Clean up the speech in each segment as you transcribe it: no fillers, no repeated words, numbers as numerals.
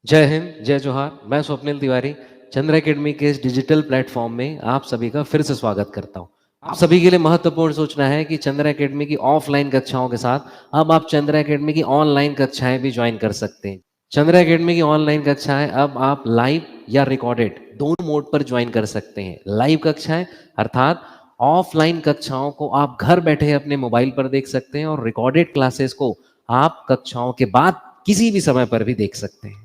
जय हिंद, जय जोहार। मैं स्वप्निल तिवारी चंद्र एकेडमी के इस डिजिटल प्लेटफॉर्म में आप सभी का फिर से स्वागत करता हूं। आप सभी के लिए महत्वपूर्ण सूचना है कि चंद्र एकेडमी की ऑफलाइन कक्षाओं के साथ अब आप चंद्र एकेडमी की ऑनलाइन कक्षाएं भी ज्वाइन कर सकते हैं। चंद्र एकेडमी की ऑनलाइन कक्षाएं अब आप लाइव या रिकॉर्डेड दोनों मोड पर ज्वाइन कर सकते हैं। लाइव कक्षाएं अर्थात ऑफलाइन कक्षाओं को आप घर बैठे अपने मोबाइल पर देख सकते हैं और रिकॉर्डेड क्लासेस को आप कक्षाओं के बाद किसी भी समय पर भी देख सकते हैं।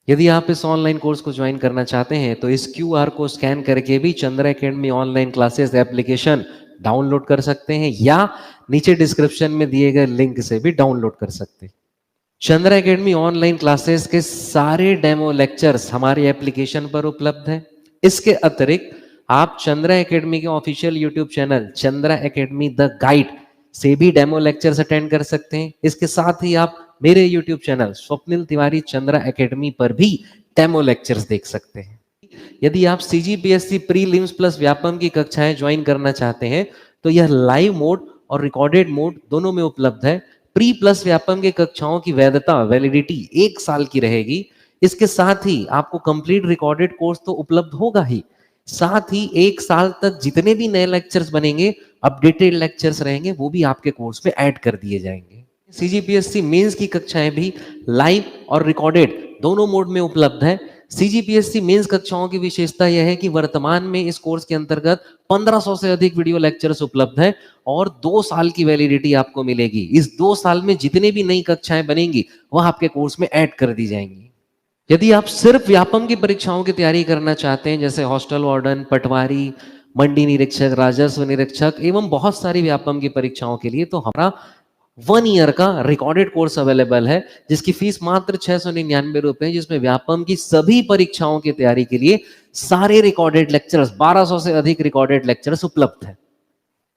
यदि आप इस ऑनलाइन कोर्स को ज्वाइन करना चाहते हैं तो इस क्यूआर को स्कैन करके भी Chandra academy online classes application download कर सकते हैं या नीचे डिस्क्रिप्शन में दिए गए लिंक से भी डाउनलोड कर सकते हैं। चंद्र एकेडमी ऑनलाइन क्लासेस के सारे डेमो लेक्चर्स हमारी एप्लीकेशन पर उपलब्ध है। इसके अतिरिक्त आप चंद्र एकेडमी के official YouTube channel Chandra academy the guide से भी डेमो लेक्चर्स अटेंड कर सकते हैं। इसके साथ ही आप मेरे यूट्यूब चैनल स्वप्निल तिवारी चंद्र एकेडमी पर भी डेमो लेक्चर्स देख सकते हैं। यदि आप सीजीपीएससी प्रीलिम्स प्लस व्यापम की कक्षाएं ज्वाइन करना चाहते हैं तो यह लाइव मोड और रिकॉर्डेड मोड दोनों में उपलब्ध है। प्री प्लस व्यापम की कक्षाओं की वैलिडिटी 1 साल की रहेगी। इसके साथ ही आपको कंप्लीट रिकॉर्डेड कोर्स तो उपलब्ध होगा ही, साथ ही 1 साल तक जितने भी नए लेक्चर्स बनेंगे, अपडेटेड लेक्चर्स रहेंगे, वो भी आपके कोर्स में ऐड कर दिए जाएंगे। सीजीपीएससी मेंस की कक्षाएं भी लाइव और रिकॉर्डेड दोनों मोड में उपलब्ध है। सीजीपीएससी मेंस कक्षाओं की विशेषता यह है कि वर्तमान में इस कोर्स के अंतर्गत 1500 से अधिक वीडियो लेक्चर्स उपलब्ध है और 2 साल की वैलिडिटी आपको मिलेगी। इस 2 साल में जितने भी नई कक्षाएं बनेंगी वह आपके कोर्स में ऐड कर दी जाएंगी। यदि आप सिर्फ व्यापम की परीक्षाओं की तैयारी करना चाहते हैं, जैसे हॉस्टल वार्डन, पटवारी, मंडी निरीक्षक, राजस्व निरीक्षक एवं बहुत सारी व्यापम की परीक्षाओं के लिए, तो हमारा 1 ईयर का रिकॉर्डेड कोर्स अवेलेबल है जिसकी फीस मात्र 699 रुपए, जिसमें व्यापम की सभी परीक्षाओं की तैयारी के लिए सारे रिकॉर्डेड लेक्चर्स 1200 से अधिक रिकॉर्डेड लेक्चर्स उपलब्ध है।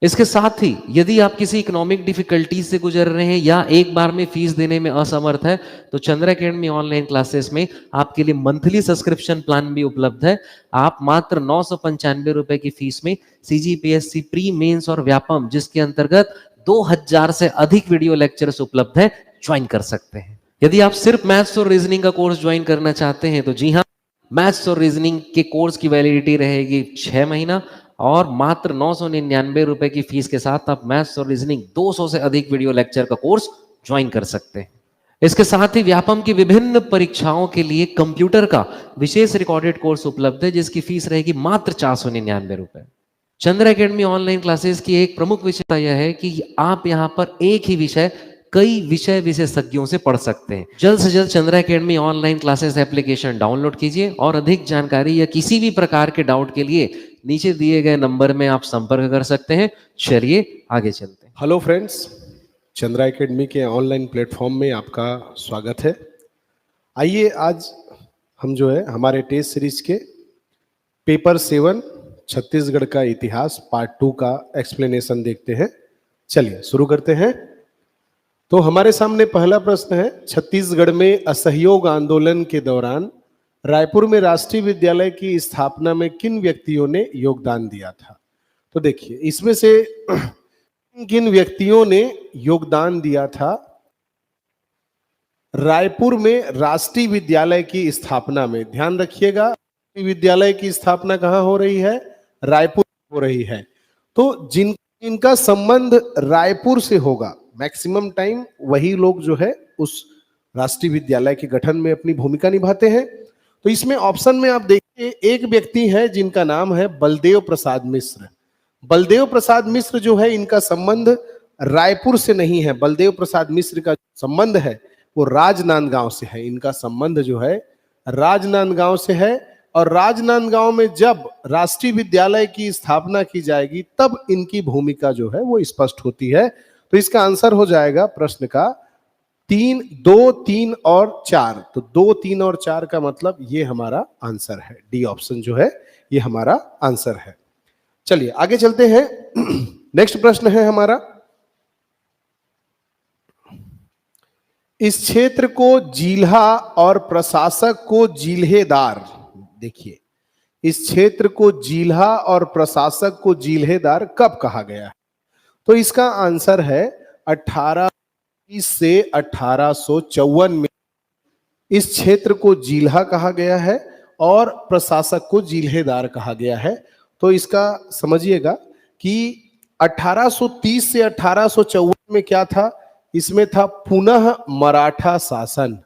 इसके साथ ही यदि आप किसी इकोनॉमिक डिफिकल्टीज से गुजर रहे हैं या एक बार में फीस देने में असमर्थ है तो चंद्र एकेडमी ऑनलाइन क्लासेस में आपके लिए मंथली सब्सक्रिप्शन प्लान भी उपलब्ध है। आप मात्र 995 रुपए की फीस में सीजीपीएससी प्री मेंस और व्यापम, जिसके अंतर्गत 2000 से अधिक वीडियो लेक्चर्स उपलब्ध है, ज्वाइन कर सकते हैं। यदि आप सिर्फ मैथ्स और रीजनिंग का कोर्स ज्वाइन करना चाहते हैं तो जी हाँ, मैथ्स और रीजनिंग के कोर्स की वैलिडिटी रहेगी 6 महीना और मात्र 999 रुपए की फीस के साथ आप मैथ्स और रीजनिंग 200 से अधिक वीडियो लेक्चर का कोर्स ज्वाइन कर सकते हैं। इसके साथ ही व्यापम की विभिन्न परीक्षाओं के लिए कंप्यूटर का विशेष रिकॉर्डेड कोर्स उपलब्ध है जिसकी फीस रहेगी मात्र 499 रुपए। चंद्र एकेडमी ऑनलाइन क्लासेस की एक प्रमुख विशेषता यह है कि आप यहां पर एक ही विषय कई विषय विशेषज्ञों से पढ़ सकते हैं। जल्द से जल्द Chandra academy online classes application download कीजिए और अधिक जानकारी या किसी भी प्रकार के डाउट के लिए नीचे दिए गए नंबर में आप संपर्क कर सकते हैं। चलिए आगे चलते हैं। हेलो फ्रेंड्स, चंद्रा एकेडमी के ऑनलाइन प्लेटफॉर्म में आपका स्वागत है। आइए आज हम जो है हमारे टेस्ट सीरीज के पेपर 7 छत्तीसगढ़ का इतिहास पार्ट 2 का एक्सप्लेनेशन देखते हैं। चलिए शुरू करते हैं। तो हमारे सामने पहला प्रश्न है, छत्तीसगढ़ में असहयोग आंदोलन के दौरान रायपुर में राष्ट्रीय विद्यालय की स्थापना में किन व्यक्तियों ने योगदान दिया था? तो देखिए इसमें से किन व्यक्तियों ने योगदान दिया था रायपुर में राष्ट्रीय विद्यालय की स्थापना में। ध्यान रखिएगा, विद्यालय की स्थापना कहां हो रही है? रायपुर हो रही है। तो जिनका संबंध रायपुर से होगा, मैक्सिमम टाइम वही लोग जो है उस राष्ट्रीय विद्यालय के गठन में अपनी भूमिका निभाते हैं। तो इसमें ऑप्शन में आप देखिए, एक व्यक्ति है जिनका नाम है बलदेव प्रसाद मिश्र। बलदेव प्रसाद मिश्र जो है, इनका संबंध रायपुर से नहीं है। बलदेव प्रसाद मिश्र का संबंध है वो राजनांदगांव से है। इनका संबंध जो है राजनांदगांव से है और राजनांदगांव में जब राष्ट्रीय विद्यालय की स्थापना की जाएगी तब इनकी भूमिका जो है वो स्पष्ट होती है। तो इसका आंसर हो जाएगा प्रश्न का 3, 2, 3 और 4। तो 2, 3 और 4 का मतलब ये हमारा आंसर है। डी ऑप्शन जो है ये हमारा आंसर है। चलिए आगे चलते हैं। नेक्स्ट प्रश्न है हमारा, इस क्षेत्र को जिल्हा और प्रशासक को जिल्हेदार, देखिए इस क्षेत्र को जिल्हा और प्रशासक को जिल्हेदार कब कहा गया है? तो इसका आंसर है 1820 से 1854 में इस क्षेत्र को जिल्हा कहा गया है और प्रशासक को जिल्हेदार कहा गया है। तो इसका समझिएगा कि 1830 से 1854 में क्या था, इसमें था पुनः मराठा शासन।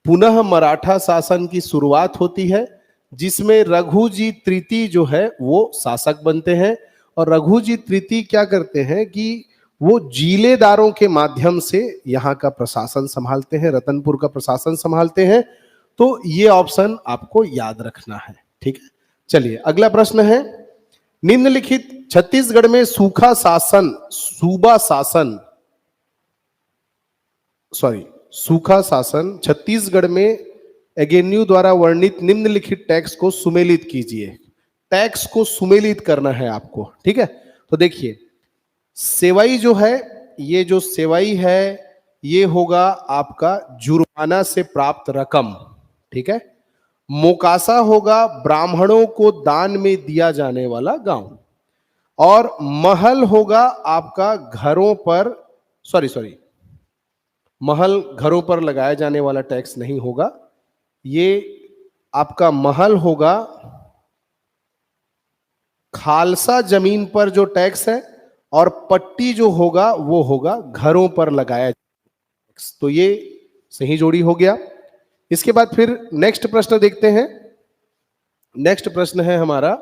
पुनः मराठा शासन की शुरुआत होती है, जिसमें रघुजी तृतीय जो है वो शासक बनते हैं। और रघुजी तृतीय क्या करते हैं कि वो जिलेदारों के माध्यम से यहाँ का प्रशासन संभालते हैं, रतनपुर का प्रशासन संभालते हैं। तो ये ऑप्शन आपको याद रखना है, ठीक है। चलिए अगला प्रश्न है, निम्नलिखित छत्तीसगढ़ में सूखा शासन, सूखा शासन छत्तीसगढ़ में एगेन्यू द्वारा वर्णित निम्नलिखित टैक्स को सुमेलित कीजिए। टैक्स को सुमेलित करना है आपको, ठीक है। तो देखिए, सेवाई जो है, ये जो सेवाई है ये होगा आपका जुर्माना से प्राप्त रकम, ठीक है। मोकासा होगा ब्राह्मणों को दान में दिया जाने वाला गांव। और महल होगा आपका घरों पर, महल घरों पर लगाया जाने वाला टैक्स नहीं होगा, ये आपका महल होगा खालसा जमीन पर जो टैक्स है, और पट्टी जो होगा वो होगा घरों पर लगाया टैक्स। तो ये सही जोड़ी हो गया। इसके बाद फिर नेक्स्ट प्रश्न देखते हैं। नेक्स्ट प्रश्न है हमारा,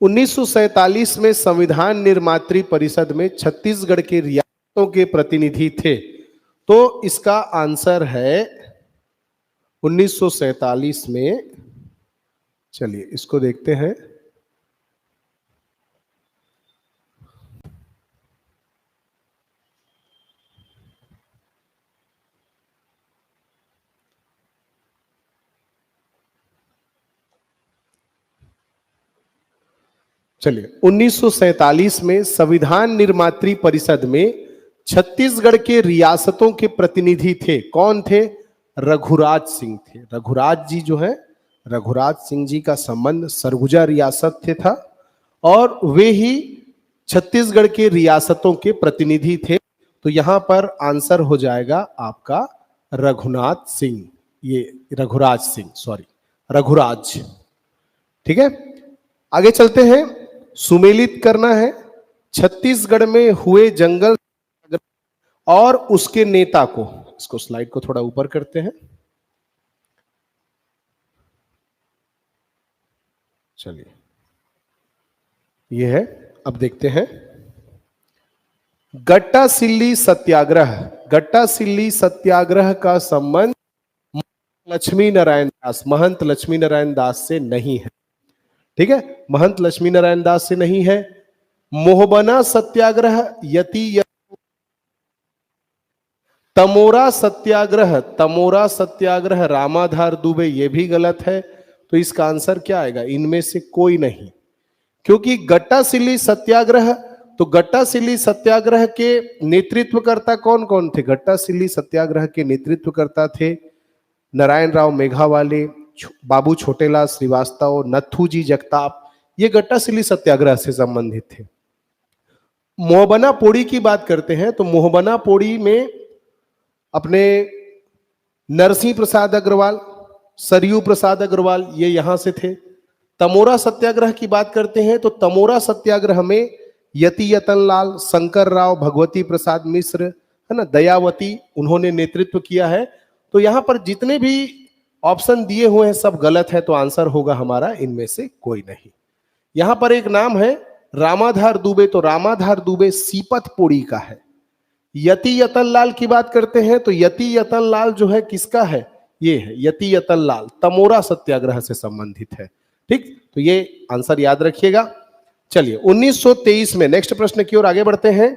उन्नीस में संविधान निर्मात्री परिषद में छत्तीसगढ़ के रियासतों के प्रतिनिधि थे। तो इसका आंसर है 1947 में, चलिए इसको देखते हैं। चलिए 1947 में संविधान निर्मात्री परिषद में छत्तीसगढ़ के रियासतों के प्रतिनिधि थे। कौन थे? रघुराज सिंह थे। रघुराज जी जो है, रघुराज सिंह जी का संबंध सरगुजा रियासत से था और वे ही छत्तीसगढ़ के रियासतों के प्रतिनिधि थे। तो यहां पर आंसर हो जाएगा आपका रघुनाथ सिंह, ये रघुराज सिंह, रघुराज। ठीक है, आगे चलते हैं। सुमेलित करना है छत्तीसगढ़ में हुए जंगल और उसके नेता को। इसको स्लाइड को थोड़ा ऊपर करते हैं। चलिए ये है, अब देखते हैं गट्टा सिल्ली सत्याग्रह। गट्टा सिल्ली सत्याग्रह का संबंध लक्ष्मी नारायण दास, महंत लक्ष्मी नारायण दास से नहीं है। ठीक है, महंत लक्ष्मी नारायण दास से नहीं है। मोहबना सत्याग्रह, तमोरा सत्याग्रह, तमोरा सत्याग्रह रामाधार दुबे, ये भी गलत है। तो इसका आंसर क्या आएगा? इनमें से कोई नहीं, क्योंकि गट्टा सिल्ली सत्याग्रह, तो गट्टा सिल्ली सत्याग्रह के नेतृत्वकर्ता कौन कौन थे? गट्टा सिल्ली सत्याग्रह के नेतृत्वकर्ता थे नारायण राव मेघावाले, बाबू छोटेलाल श्रीवास्तव, नथुजी जगताप। ये गट्टा सिल्ली सत्याग्रह से संबंधित थे। मोहबना पोड़ी की बात करते हैं तो मोहबना पोड़ी में अपने नरसिंह प्रसाद अग्रवाल, सरयू प्रसाद अग्रवाल, ये यहां से थे। तमोरा सत्याग्रह की बात करते हैं तो तमोरा सत्याग्रह में यति यतन लाल, शंकर राव, भगवती प्रसाद मिश्र, है ना, दयावती, उन्होंने नेतृत्व किया है। तो यहां पर जितने भी ऑप्शन दिए हुए हैं सब गलत है, तो आंसर होगा हमारा इनमें से कोई नहीं। यहां पर एक नाम है रामाधार दुबे, तो रामाधार दुबे सीपत पोड़ी का है। यति यतन लाल की बात करते हैं तो यति यतन लाल जो है किसका है? ये है यति यतन लाल, तमोरा सत्याग्रह से संबंधित है। ठीक, तो ये आंसर याद रखिएगा। चलिए 1923 में, नेक्स्ट प्रश्न की ओर आगे बढ़ते हैं।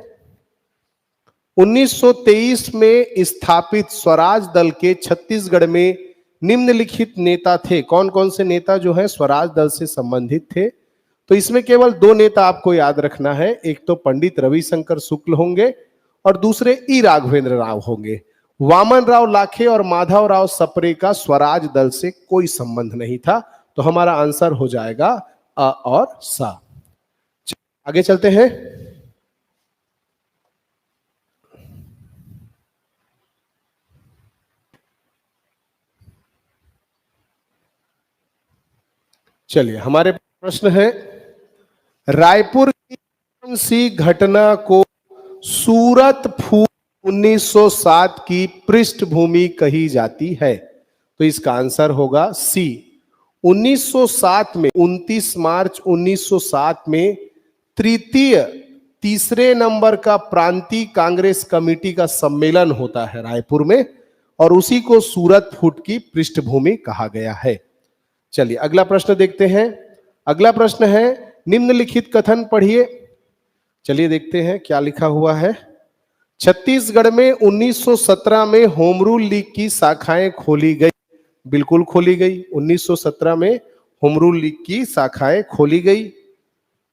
1923 में स्थापित स्वराज दल के छत्तीसगढ़ में निम्नलिखित नेता थे। कौन कौन से नेता जो है स्वराज दल से संबंधित थे? तो इसमें केवल दो नेता आपको याद रखना है, एक तो पंडित रविशंकर शुक्ल होंगे और दूसरे ई राघवेंद्र राव होंगे। वामन राव लाखे और माधव राव सप्रे का स्वराज दल से कोई संबंध नहीं था। तो हमारा आंसर हो जाएगा अ और सा। आगे चलते हैं। चलिए, हमारे प्रश्न है, रायपुर की कौन सी घटना को सूरत फूट 1907 की पृष्ठभूमि कही जाती है? तो इसका आंसर होगा सी। 1907 में 29 मार्च 1907 में तृतीय तीसरे नंबर का प्रांतीय कांग्रेस कमेटी का सम्मेलन होता है रायपुर में, और उसी को सूरत फूट की पृष्ठभूमि कहा गया है। चलिए अगला प्रश्न देखते हैं। अगला प्रश्न है, निम्नलिखित कथन पढ़िए। चलिए देखते हैं क्या लिखा हुआ है। छत्तीसगढ़ में 1917 में होम रूल लीग की शाखाएं खोली गई। बिल्कुल खोली गई, 1917 में होम रूल लीग की शाखाएं खोली गई।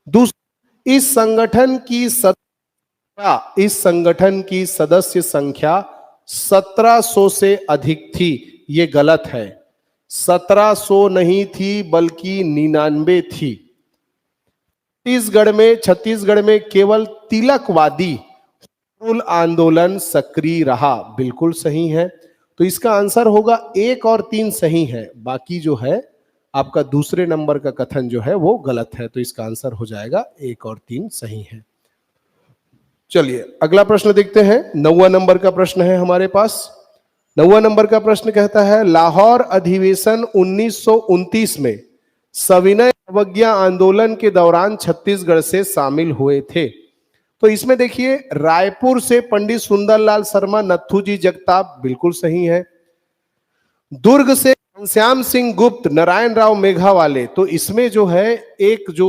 दूसरा, इस संगठन की सदस्य संख्या 1700 से अधिक थी। ये गलत है, 1700 नहीं थी बल्कि 99 थी। छत्तीसगढ़ में केवल तिलकवादी मूल आंदोलन सक्रिय रहा। बिल्कुल सही है। तो इसका आंसर होगा 1 और 3 सही है, बाकी जो है आपका दूसरे नंबर का कथन जो है वो गलत है। तो इसका आंसर हो जाएगा 1 और 3 सही है। चलिए अगला प्रश्न देखते हैं। 9वां नंबर का प्रश्न है हमारे पास। 9वां नंबर का प्रश्न कहता है, लाहौर अधिवेशन 1929 में सविनय अवज्ञा आंदोलन के दौरान छत्तीसगढ़ से शामिल हुए थे। तो इसमें देखिए, रायपुर से पंडित सुंदरलाल शर्मा, नथुजी जगताप, बिल्कुल सही है। दुर्ग से घनश्याम सिंह गुप्त, नारायण राव मेघावाले, तो इसमें जो है एक जो,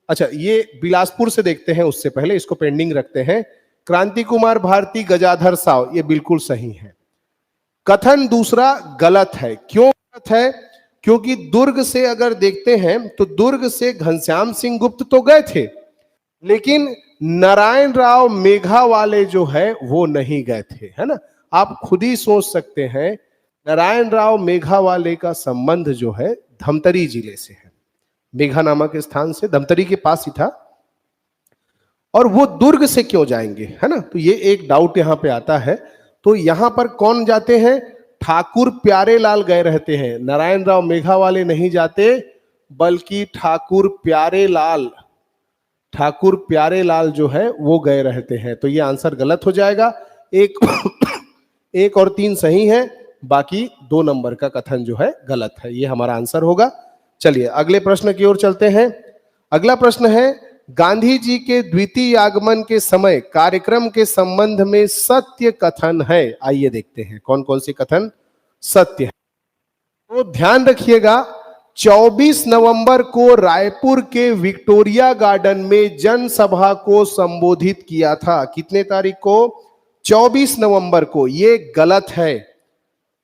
अच्छा ये बिलासपुर से देखते हैं, उससे पहले इसको पेंडिंग रखते हैं। क्रांति कुमार भारती, गजाधर साव, ये बिल्कुल सही है। कथन दूसरा गलत है। क्यों गलत है? क्योंकि दुर्ग से अगर देखते हैं तो दुर्ग से घनश्याम सिंह गुप्त तो गए थे, लेकिन नारायण राव मेघावाले जो है वो नहीं गए थे, है ना। आप खुद ही सोच सकते हैं, नारायण राव मेघावाले का संबंध जो है धमतरी जिले से है, मेघा नामक स्थान से, धमतरी के पास ही था, और वो दुर्ग से क्यों जाएंगे, है ना। तो ये एक डाउट यहां पे आता है। तो यहां पर कौन जाते हैं? ठाकुर प्यारे लाल गए रहते हैं, नारायण राव मेघावाले नहीं जाते, बल्कि ठाकुर प्यारे लाल जो है वो गए रहते हैं। तो ये आंसर गलत हो जाएगा। एक 1 और 3 सही है, बाकी 2 नंबर का कथन जो है गलत है। ये हमारा आंसर होगा। चलिए अगले प्रश्न की ओर चलते हैं। अगला प्रश्न है, गांधी जी के द्वितीय आगमन के समय कार्यक्रम के संबंध में सत्य कथन है। आइए देखते हैं कौन कौन से कथन सत्य है। तो ध्यान रखिएगा, 24 नवंबर को रायपुर के विक्टोरिया गार्डन में जनसभा को संबोधित किया था। कितने तारीख को? 24 नवंबर को। ये गलत है,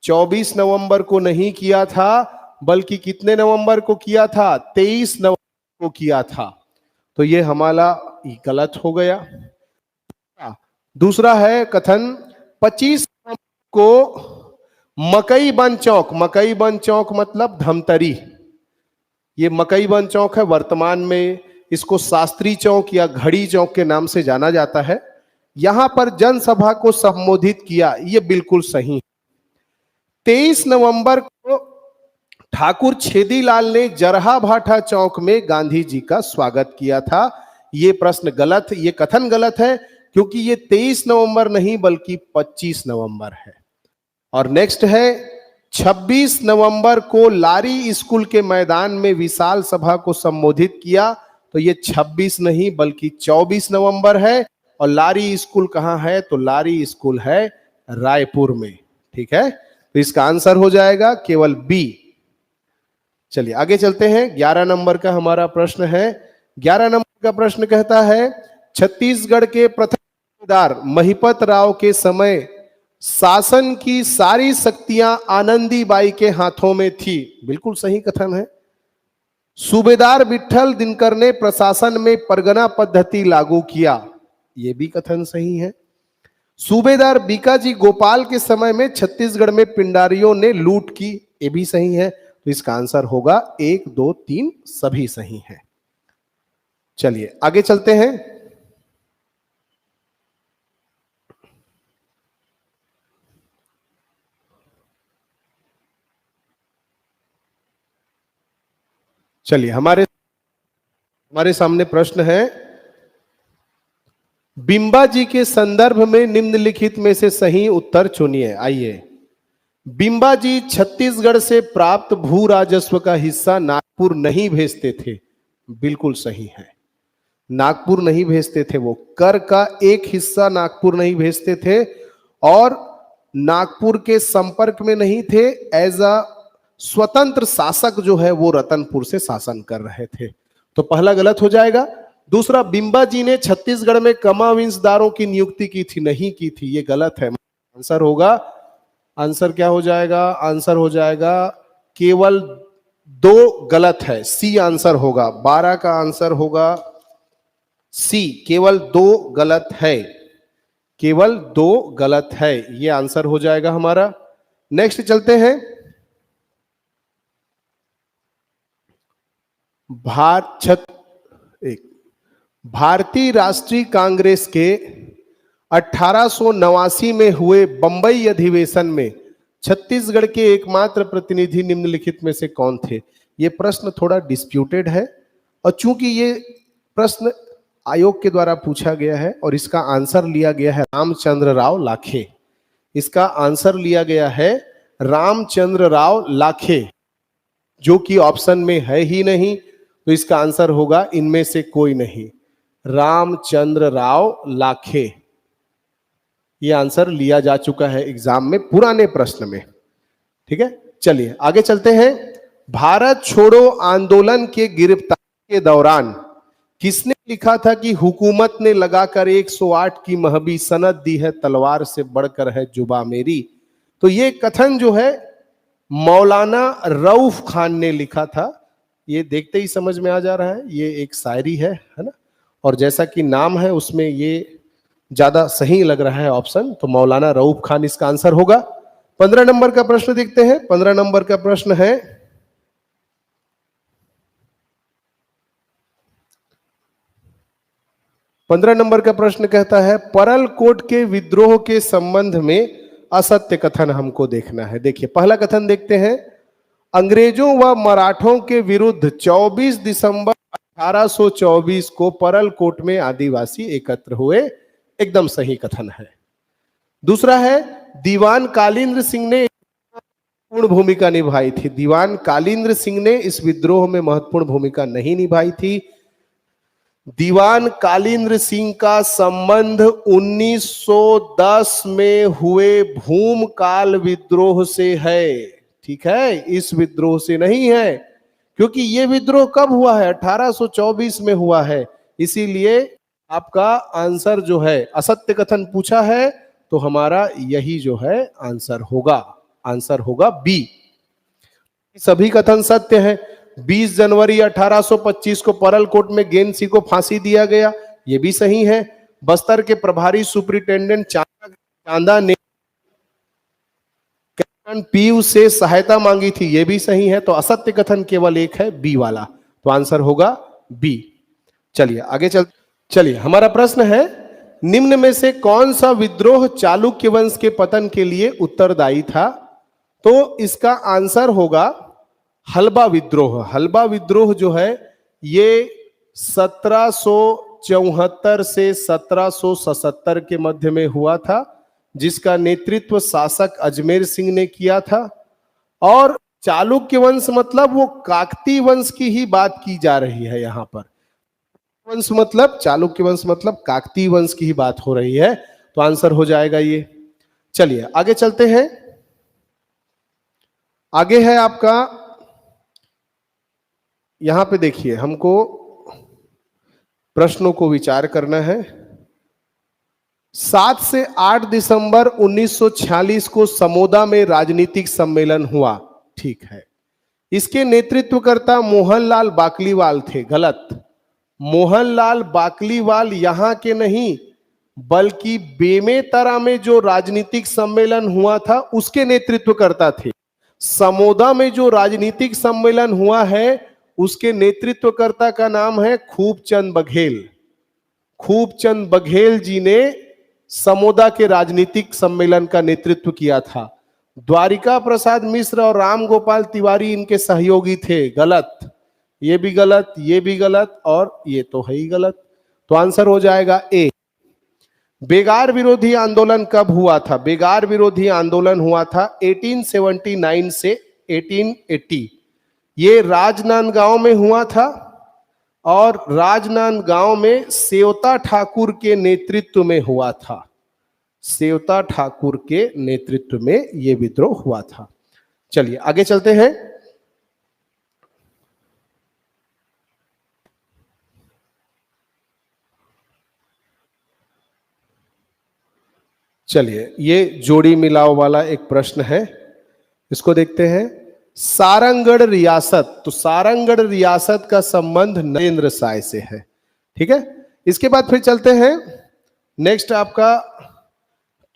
24 नवंबर को नहीं किया था, बल्कि कितने नवंबर को किया था? 23 नवंबर को किया था। तो ये हमारा गलत हो गया। दूसरा है कथन, 25 को मकई बन चौक मतलब धमतरी, ये मकई बन चौक है, वर्तमान में इसको शास्त्री चौक या घड़ी चौक के नाम से जाना जाता है। यहां पर जनसभा को संबोधित किया, ये बिल्कुल सही। 23 नवंबर को ठाकुर छेदीलाल ने जरहा भाठा चौक में गांधी जी का स्वागत किया था। ये प्रश्न गलत, ये कथन गलत है, क्योंकि ये 23 नवंबर नहीं बल्कि 25 नवंबर है। और नेक्स्ट है, 26 नवंबर को लारी स्कूल के मैदान में विशाल सभा को संबोधित किया। तो ये 26 नहीं बल्कि 24 नवंबर है। और लारी स्कूल कहां है? तो लारी स्कूल है रायपुर में। ठीक है, तो इसका आंसर हो जाएगा केवल बी। चलिए आगे चलते हैं। 11 नंबर का हमारा प्रश्न है। 11 नंबर का प्रश्न कहता है, छत्तीसगढ़ के प्रथम सूबेदार महिपत राव के समय शासन की सारी शक्तियां आनंदीबाई के हाथों में थी। बिल्कुल सही कथन है। सूबेदार विट्ठल दिनकर ने प्रशासन में परगना पद्धति लागू किया। यह भी कथन सही है। सूबेदार बीकाजी गोपाल के समय में छत्तीसगढ़ में पिंडारियों ने लूट की। यह भी सही है। तो इसका आंसर होगा 1, 2, 3 सभी सही है। चलिए आगे चलते हैं। चलिए हमारे सामने प्रश्न है, बिंबा जी के संदर्भ में निम्नलिखित में से सही उत्तर चुनिए। आइए, बिंबा जी छत्तीसगढ़ से प्राप्त भू राजस्व का हिस्सा नागपुर नहीं भेजते थे। बिल्कुल सही है, नागपुर नहीं भेजते थे, वो कर का एक हिस्सा नागपुर नहीं भेजते थे और नागपुर के संपर्क में नहीं थे। एज अ स्वतंत्र शासक जो है वो रतनपुर से शासन कर रहे थे, तो पहला गलत हो जाएगा। दूसरा, बिंबा जी ने छत्तीसगढ़ में कमाविंसदारों की नियुक्ति की थी, नहीं की थी, ये गलत है। आंसर होगा, आंसर क्या हो जाएगा, आंसर हो जाएगा केवल 2 गलत है, सी आंसर होगा। 12 का आंसर होगा सी, केवल 2 गलत है, केवल 2 गलत है, ये आंसर हो जाएगा हमारा। नेक्स्ट चलते हैं, भारतीय राष्ट्रीय कांग्रेस के 1889 में हुए बंबई अधिवेशन में छत्तीसगढ़ के एकमात्र प्रतिनिधि निम्नलिखित में से कौन थे। यह प्रश्न थोड़ा डिस्प्यूटेड है और चूंकि ये प्रश्न आयोग के द्वारा पूछा गया है और इसका आंसर लिया गया है रामचंद्र राव लाखे, इसका आंसर लिया गया है रामचंद्र राव लाखे, जो कि ऑप्शन में है ही नहीं, तो इसका आंसर होगा इनमें से कोई नहीं, रामचंद्र राव लाखे। यह आंसर लिया जा चुका है एग्जाम में पुराने प्रश्न में। ठीक है, चलिए आगे चलते हैं। भारत छोड़ो आंदोलन के गिरफ्तारी के दौरान किसने लिखा था कि हुकूमत ने लगाकर 108 की महबी सनद दी है, तलवार से बढ़कर है जुबा मेरी। तो ये कथन जो है मौलाना रऊफ खान ने लिखा था। ये देखते ही समझ में आ जा रहा है, ये एक शायरी है ना, और जैसा कि नाम है उसमें ये ज्यादा सही लग रहा है ऑप्शन, तो मौलाना रऊफ खान इसका आंसर होगा। 15 नंबर का प्रश्न देखते हैं। 15 नंबर का प्रश्न है, पंद्रह नंबर का प्रश्न कहता है, परलकोट के विद्रोह के संबंध में असत्य कथन हमको देखना है। देखिए पहला कथन देखते हैं, अंग्रेजों व मराठों के विरुद्ध 24 दिसंबर 1824 को परलकोट में आदिवासी एकत्र हुए। एकदम सही कथन है। दूसरा है, दीवान कालिंद्र सिंह ने महत्वपूर्ण भूमिका निभाई थी। दीवान कालिंद्र सिंह ने इस विद्रोह में महत्वपूर्ण भूमिका नहीं निभाई थी। दीवान कालिंद्र सिंह का संबंध 1910 में हुए भूमकाल विद्रोह से है। ठीक है, इस विद्रोह से नहीं है, क्योंकि यह विद्रोह कब हुआ है, 1824 में हुआ है। इसीलिए आपका आंसर जो है, असत्य कथन पूछा है तो हमारा यही जो है आंसर होगा, आंसर होगा बी। सभी कथन सत्य है। 20 जनवरी 1825 को परलकोट में गेंदसी को फांसी दिया गया, यह भी सही है। बस्तर के प्रभारी सुपरिटेंडेंट चांदा ने कैप्टन पीयू से सहायता मांगी थी, यह भी सही है। तो असत्य कथन केवल एक है, बी वाला, तो आंसर होगा बी। चलिए आगे चलिए हमारा प्रश्न है, निम्न में से कौन सा विद्रोह चालुक्य वंश के पतन के लिए उत्तरदायी था। तो इसका आंसर होगा हलबा विद्रोह। हलबा विद्रोह जो है ये 1774 से 1777 के मध्य में हुआ था, जिसका नेतृत्व शासक अजमेर सिंह ने किया था। और चालुक्य वंश मतलब वो काकती वंश की ही बात की जा रही है यहाँ पर। वंश मतलब चालुक्य वंश मतलब काकती वंश की ही बात हो रही है, तो आंसर हो जाएगा ये। चलिए आगे चलते हैं। आगे है आपका, यहां पे देखिए हमको प्रश्नों को विचार करना है। 7 से 8 दिसंबर 1946 को समोदा में राजनीतिक सम्मेलन हुआ। ठीक है, इसके नेतृत्वकर्ता मोहनलाल बाकलीवाल थे। गलत, मोहनलाल बाकलीवाल यहां के नहीं बल्कि बेमेतरा में जो राजनीतिक सम्मेलन हुआ था उसके नेतृत्वकर्ता थे। समोदा में जो राजनीतिक सम्मेलन हुआ है उसके नेतृत्वकर्ता का नाम है खूबचंद बघेल। खूबचंद बघेल जी ने समोदा के राजनीतिक सम्मेलन का नेतृत्व किया था। द्वारिका प्रसाद मिश्र और राम गोपाल तिवारी इनके सहयोगी थे। गलत, ये भी गलत, ये भी गलत और ये तो है ही गलत। तो आंसर हो जाएगा ए। बेगार विरोधी आंदोलन कब हुआ था? बेगार विरोधी आंदोलन हुआ था 1879 से 1880। ये राजनांदगांव में हुआ था और राजनांदगांव में सेवता ठाकुर के नेतृत्व में हुआ था। सेवता ठाकुर के नेतृत्व में यह विद्रोह हुआ था। चलिए आगे चलते हैं। चलिए ये जोड़ी मिलाव वाला एक प्रश्न है, इसको देखते हैं। सारंगढ़ रियासत, तो सारंगढ़ रियासत का संबंध नरेंद्र साय से है, ठीक है। इसके बाद फिर चलते हैं नेक्स्ट आपका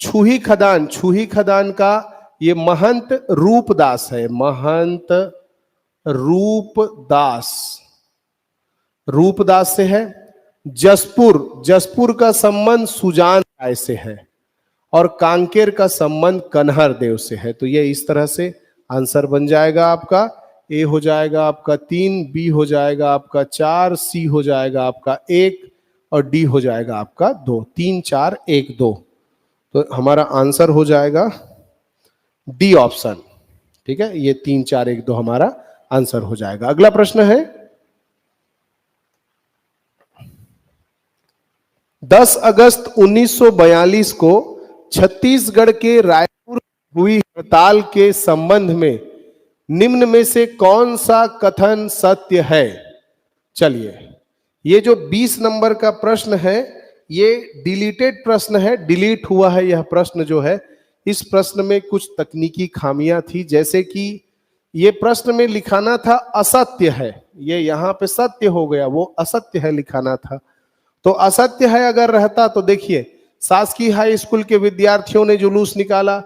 छुही खदान। छुही खदान का ये महंत रूपदास है, महंत रूपदास, रूपदास से है। जसपुर, जसपुर का संबंध सुजान राय से है और कांकेर का संबंध कन्हर देव से है। तो ये इस तरह से आंसर बन जाएगा आपका। ए हो जाएगा आपका 3, बी हो जाएगा आपका 4, सी हो जाएगा आपका 1 और डी हो जाएगा आपका 2। 3 4 1 2, तो हमारा आंसर हो जाएगा डी ऑप्शन, ठीक है। ये 3 4 1 2 हमारा आंसर हो जाएगा। अगला प्रश्न है 10 अगस्त 1942 को छत्तीसगढ़ के रायपुर हुई हड़ताल के संबंध में निम्न में से कौन सा कथन सत्य है? चलिए ये जो 20 नंबर का प्रश्न है ये डिलीटेड प्रश्न है, डिलीट हुआ है यह प्रश्न जो है। इस प्रश्न में कुछ तकनीकी खामियां थी, जैसे कि ये प्रश्न में लिखाना था असत्य है, ये यहां पे सत्य हो गया, वो असत्य है लिखाना था। तो असत्य है अगर रहता तो देखिए शासकीय हाई स्कूल के विद्यार्थियों ने जुलूस निकाला,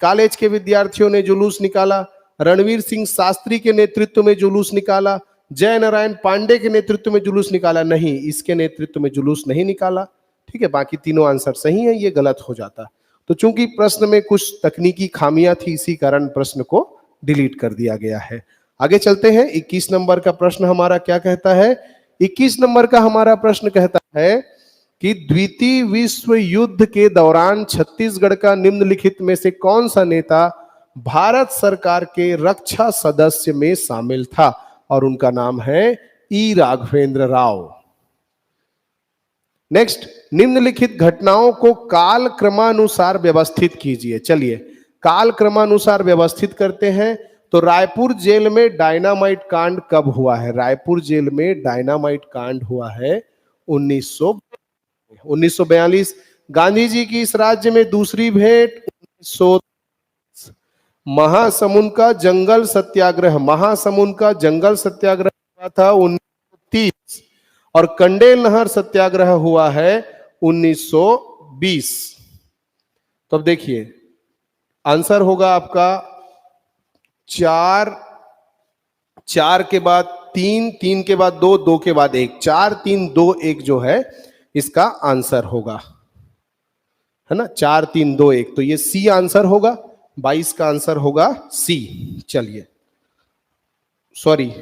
कॉलेज के विद्यार्थियों ने जुलूस निकाला, रणवीर सिंह शास्त्री के नेतृत्व में जुलूस निकाला, जय नारायण पांडे के नेतृत्व में जुलूस निकाला, नहीं इसके नेतृत्व में जुलूस नहीं निकाला, ठीक है। बाकी तीनों आंसर सही है, ये गलत हो जाता। तो चूंकि प्रश्न में कुछ तकनीकी खामियां थी इसी कारण प्रश्न को डिलीट कर दिया गया है। आगे चलते हैं। 21 नंबर का प्रश्न हमारा क्या कहता है? 21 नंबर का हमारा प्रश्न कहता है कि द्वितीय विश्व युद्ध के दौरान छत्तीसगढ़ का निम्नलिखित में से कौन सा नेता भारत सरकार के रक्षा सदस्य में शामिल था? और उनका नाम है ई राघवेंद्र राव। नेक्स्ट, निम्नलिखित घटनाओं को काल क्रमानुसार व्यवस्थित कीजिए। चलिए काल क्रमानुसार व्यवस्थित करते हैं। तो रायपुर जेल में डायनामाइट कांड कब हुआ है? रायपुर जेल में डायनामाइट कांड हुआ है 1942। गांधी जी की इस राज्य में दूसरी भेंट 1900। महासमुंद का जंगल सत्याग्रह, महासमुंद का जंगल सत्याग्रह हुआ था 1930 और कंडेल नहर सत्याग्रह हुआ है 1920। तो अब देखिए आंसर होगा आपका 4, 4 के बाद 3, 3 के बाद 2, 2 के बाद 1, 4 3 2 1 जो है इसका आंसर होगा, है ना, 4 3 2 1। तो ये सी आंसर होगा, 22 का आंसर होगा सी। चलिए सॉरी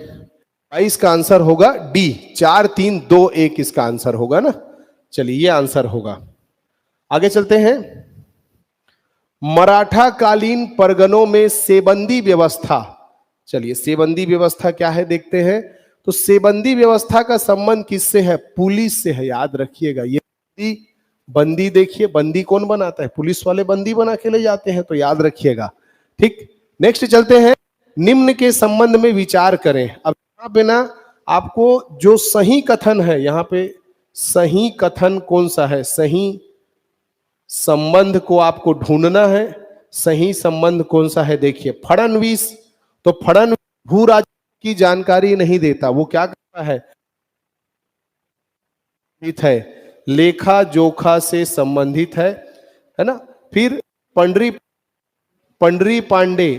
22 का आंसर होगा डी, 4 3 2 1 इसका आंसर होगा ना। चलिए ये आंसर होगा। आगे चलते हैं। मराठा कालीन परगनों में सेबंदी व्यवस्था। चलिए सेबंदी व्यवस्था क्या है देखते हैं। तो सेबंदी व्यवस्था का संबंध किससे है? पुलिस से है, याद रखिएगा। ये बंदी देखिए, बंदी कौन बनाता है? पुलिस वाले बंदी बना के ले जाते हैं, तो याद रखिएगा, ठीक। नेक्स्ट चलते हैं। निम्न के संबंध में विचार करें। अब यहाँ पे ना आपको जो सही कथन है, यहाँ पे सही कथन कौन सा है, सही संबंध को आपको ढूंढना है। सही संबंध कौन सा है? देखिए फडणवीस, तो फडणवीस भू राजस्व की जानकारी नहीं देता, वो क्या करता है लेखा जोखा से संबंधित है ना। फिर पंडरी पांडे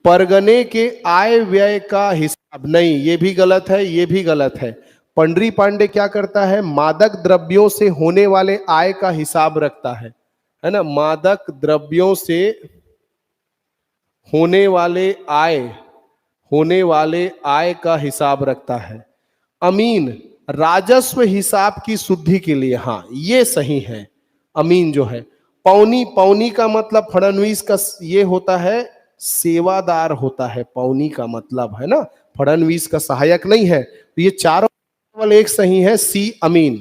परगने के आय व्यय का हिसाब, नहीं ये भी गलत है, ये भी गलत है। पंडरी पांडे क्या करता है? मादक द्रव्यों से होने वाले आय का हिसाब रखता है ना। मादक द्रव्यों से होने वाले आय, होने वाले आय का हिसाब रखता है। अमीन राजस्व हिसाब की शुद्धि के लिए, हाँ ये सही है। अमीन जो है, पौनी, पौनी का मतलब फडणवीस का ये होता है सेवादार होता है, पौनी का मतलब है ना, फडणवीस का सहायक नहीं है। तो ये चारों केवल एक सही है, सी अमीन।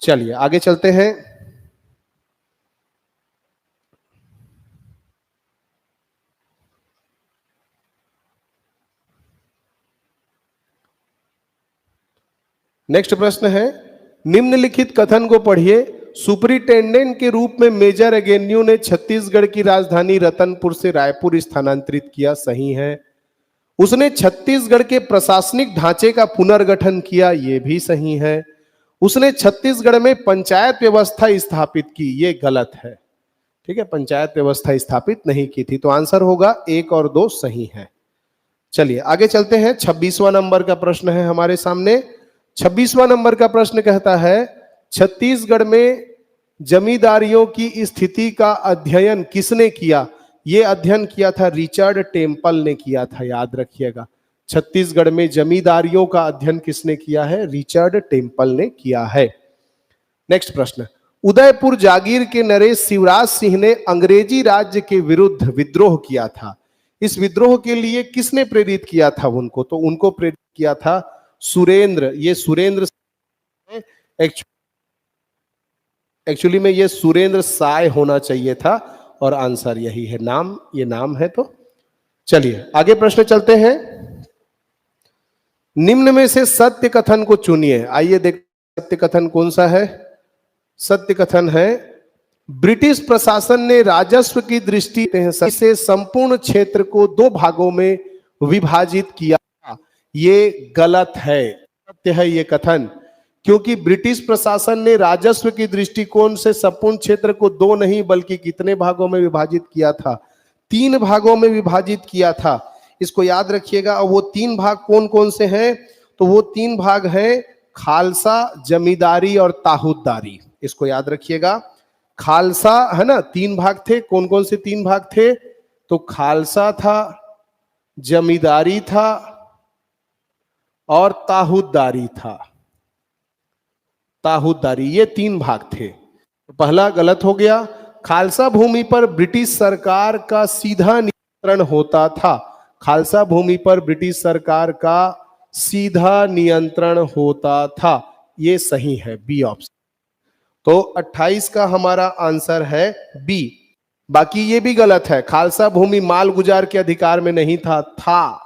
चलिए आगे चलते हैं। नेक्स्ट प्रश्न है, निम्नलिखित कथन को पढ़िए। सुपरिटेंडेंट के रूप में मेजर एगेन्यू ने छत्तीसगढ़ की राजधानी रतनपुर से रायपुर स्थानांतरित किया, सही है। उसने छत्तीसगढ़ के प्रशासनिक ढांचे का पुनर्गठन किया, यह भी सही है। उसने छत्तीसगढ़ में पंचायत व्यवस्था स्थापित की, यह गलत है। ठीक है, पंचायत व्यवस्था स्थापित नहीं की थी। तो आंसर होगा 1 और 2 सही है। चलिए आगे चलते हैं। 26वां नंबर का प्रश्न है हमारे सामने। 26वां नंबर का प्रश्न कहता है, छत्तीसगढ़ में जमींदारियों की स्थिति का अध्ययन किसने किया? यह अध्ययन किया था रिचर्ड टेम्पल ने किया था, याद रखिएगा। छत्तीसगढ़ में जमींदारियों का अध्ययन किसने किया है? रिचर्ड टेम्पल ने किया है। नेक्स्ट प्रश्न, उदयपुर जागीर के नरेश शिवराज सिंह ने अंग्रेजी राज्य के विरुद्ध विद्रोह किया था। इस विद्रोह के लिए किसने प्रेरित किया था उनको? तो उनको प्रेरित किया था सुरेंद्र। ये सुरेंद्र एक्चुअली में ये सुरेंद्र साय होना चाहिए था और आंसर यही है, नाम, ये नाम है। तो चलिए आगे प्रश्न चलते हैं। निम्न में से सत्य कथन को चुनिए। आइए देख, सत्य कथन कौन सा है? सत्य कथन है, ब्रिटिश प्रशासन ने राजस्व की दृष्टि से संपूर्ण क्षेत्र को 2 भागों में विभाजित किया। ये गलत है, सत्य है ये कथन, क्योंकि ब्रिटिश प्रशासन ने राजस्व की दृष्टिकोण से संपूर्ण क्षेत्र को 2 नहीं बल्कि कितने भागों में विभाजित किया था? 3 भागों में विभाजित किया था। इसको याद रखिएगा। और वो 3 भाग कौन कौन से हैं? तो वो 3 भाग हैं खालसा, जमींदारी और ताहूददारी। इसको याद रखिएगा। खालसा है ना, 3 भाग थे। कौन कौन से 3 भाग थे? तो खालसा था, जमींदारी था और ताहूददारी था। ताहूददारी, ये 3 भाग थे। तो पहला गलत हो गया। खालसा भूमि पर ब्रिटिश सरकार का सीधा नियंत्रण होता था। खालसा भूमि पर ब्रिटिश सरकार का सीधा नियंत्रण होता था, ये सही है, बी ऑप्शन। तो 28 का हमारा आंसर है बी। बाकी ये भी गलत है, खालसा भूमि माल गुजार के अधिकार में नहीं था,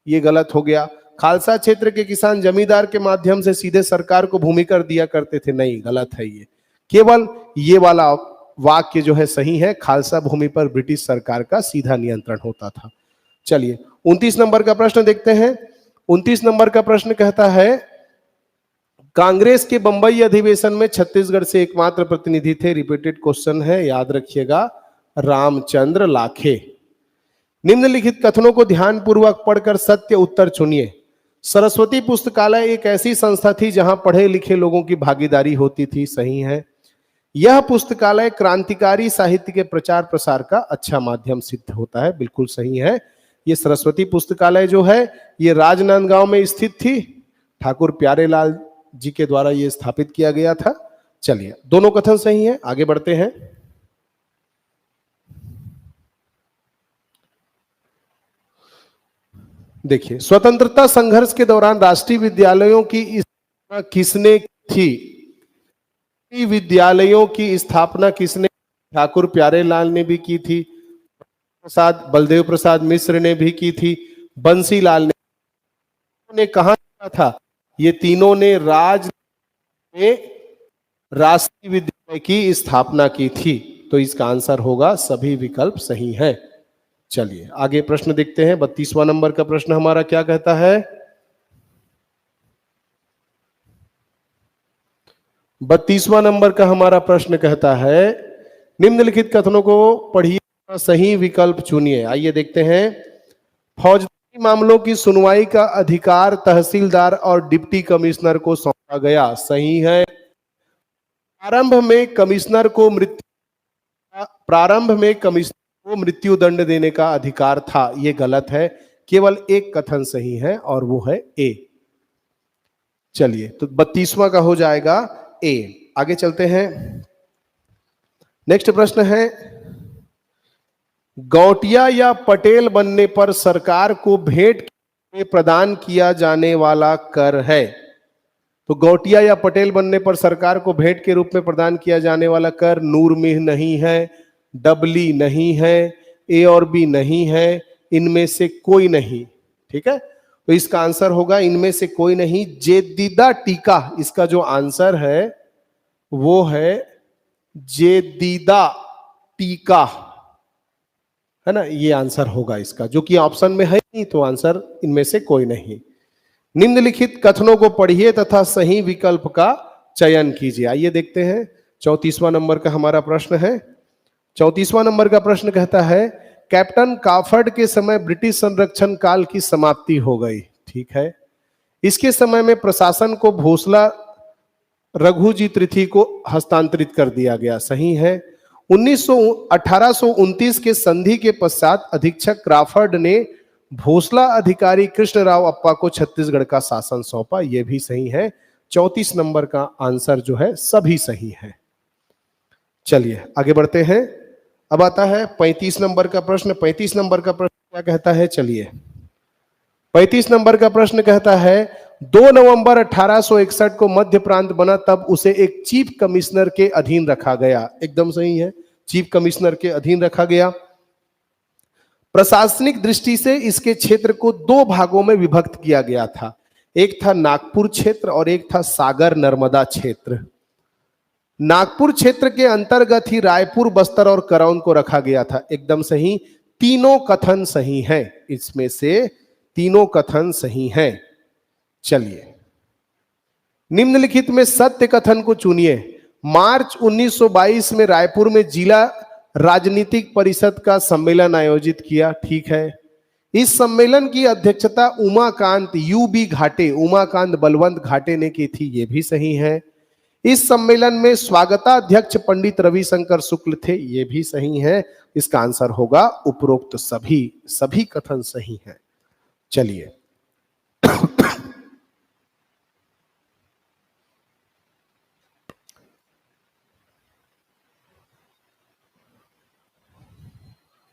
ये गलत हो गया। खालसा क्षेत्र के किसान जमींदार के माध्यम से सीधे सरकार को भूमि कर दिया करते थे, नहीं, गलत है ये। केवल ये वाला वाक्य जो है सही है, खालसा भूमि पर ब्रिटिश सरकार का सीधा नियंत्रण होता था। चलिए 29 नंबर का प्रश्न देखते हैं। 29 नंबर का प्रश्न कहता है, कांग्रेस के बंबई अधिवेशन में छत्तीसगढ़ से एकमात्र प्रतिनिधि थे। रिपीटेड क्वेश्चन है, याद रखिएगा, रामचंद्र लाखे। निम्नलिखित कथनों को ध्यानपूर्वक पढ़कर सत्य उत्तर चुनिए। सरस्वती पुस्तकालय एक ऐसी संस्था थी जहां पढ़े लिखे लोगों की भागीदारी होती थी, सही है। यह पुस्तकालय क्रांतिकारी साहित्य के प्रचार प्रसार का अच्छा माध्यम सिद्ध होता है, बिल्कुल सही है। ये सरस्वती पुस्तकालय जो है ये राजनांदगांव में स्थित थी, ठाकुर प्यारेलाल जी के द्वारा ये स्थापित किया गया था। चलिए दोनों कथन सही है, आगे बढ़ते हैं। देखिए, स्वतंत्रता संघर्ष के दौरान राष्ट्रीय विद्यालयों की स्थापना किसने की? विद्यालयों की स्थापना किसने? ठाकुर प्यारेलाल ने भी की थी, बलदेव प्रसाद मिश्र ने भी की थी, बंसीलाल ने कहा था? ये तीनों ने राष्ट्रीय विद्यालय की स्थापना की थी। तो इसका आंसर होगा सभी विकल्प सही है। चलिए आगे प्रश्न देखते हैं। 32वां नंबर का प्रश्न हमारा क्या कहता है? 32वां नंबर का हमारा प्रश्न कहता है, निम्नलिखित कथनों को पढ़िए, सही विकल्प चुनिए। आइए देखते हैं। फौजदारी मामलों की सुनवाई का अधिकार तहसीलदार और डिप्टी कमिश्नर को सौंपा गया, सही है। प्रारंभ में कमिश्नर को मृत्यु दंड देने का अधिकार था, यह गलत है। केवल एक कथन सही है और वो है ए। चलिए, तो 32वां का हो जाएगा ए। आगे चलते हैं। नेक्स्ट प्रश्न है, गौटिया या पटेल बनने पर सरकार को भेंट में प्रदान किया जाने वाला कर है। तो गौटिया या पटेल बनने पर सरकार को भेंट के रूप में प्रदान किया जाने वाला कर नूरमिह नहीं है, डबली नहीं है, ए और बी नहीं है, इनमें से कोई नहीं। ठीक है, तो इसका आंसर होगा इनमें से कोई नहीं, जेदीदा टीका। इसका जो आंसर है वो है जेदीदा टीका, है ना, ये आंसर होगा इसका, जो कि ऑप्शन में है नहीं, तो आंसर इनमें से कोई नहीं। निम्नलिखित कथनों को पढ़िए तथा सही विकल्प का चयन कीजिए। आइए देखते हैं, 34वां नंबर का हमारा प्रश्न है। 34वां नंबर का प्रश्न कहता है, कैप्टन काफर्ड के समय ब्रिटिश संरक्षण काल की समाप्ति हो गई। ठीक है, इसके समय में प्रशासन को भोसला रघुजी तृथी को हस्तांतरित कर दिया गया। सही है। 1829 के संधि के पश्चात अधीक्षक क्राफर्ड ने भोसला अधिकारी कृष्णराव अप्पा को छत्तीसगढ़ का शासन सौंपा। यह भी सही है। 34 नंबर का आंसर जो है सभी सही है। चलिए आगे बढ़ते हैं। अब आता है 35 नंबर का प्रश्न। 35 नंबर का प्रश्न क्या कहता है, चलिए 35 नंबर का प्रश्न कहता है, 2 नवंबर 1861 को मध्य प्रांत बना, तब उसे एक चीफ कमिश्नर के अधीन रखा गया। एकदम सही है, चीफ कमिश्नर के अधीन रखा गया। प्रशासनिक दृष्टि से इसके क्षेत्र को 2 भागों में विभक्त किया गया था। एक था नागपुर क्षेत्र और एक था सागर नर्मदा क्षेत्र। नागपुर क्षेत्र के अंतर्गत ही रायपुर, बस्तर और करौन को रखा गया था। एकदम सही, तीनों कथन सही हैं, इसमें से तीनों कथन सही हैं। चलिए, निम्नलिखित में सत्य कथन को चुनिए। मार्च 1922 में रायपुर में जिला राजनीतिक परिषद का सम्मेलन आयोजित किया। ठीक है, इस सम्मेलन की अध्यक्षता उमाकांत यूबी घाटे, उमाकांत बलवंत घाटे ने की थी। यह भी सही है। इस सम्मेलन में स्वागताध्यक्ष पंडित रविशंकर शुक्ल थे। यह भी सही है। इसका आंसर होगा उपरोक्त सभी कथन सही हैं। चलिए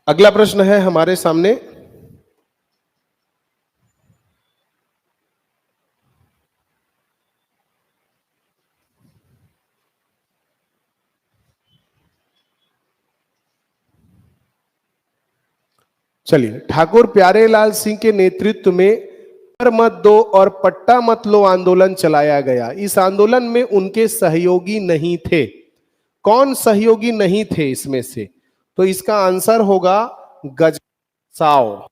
अगला प्रश्न है हमारे सामने। चलिए, ठाकुर प्यारेलाल सिंह के नेतृत्व में कर मत दो और पट्टा मत लो आंदोलन चलाया गया। इस आंदोलन में उनके सहयोगी नहीं थे। कौन सहयोगी नहीं थे इसमें से? तो इसका आंसर होगा गजाधर साव।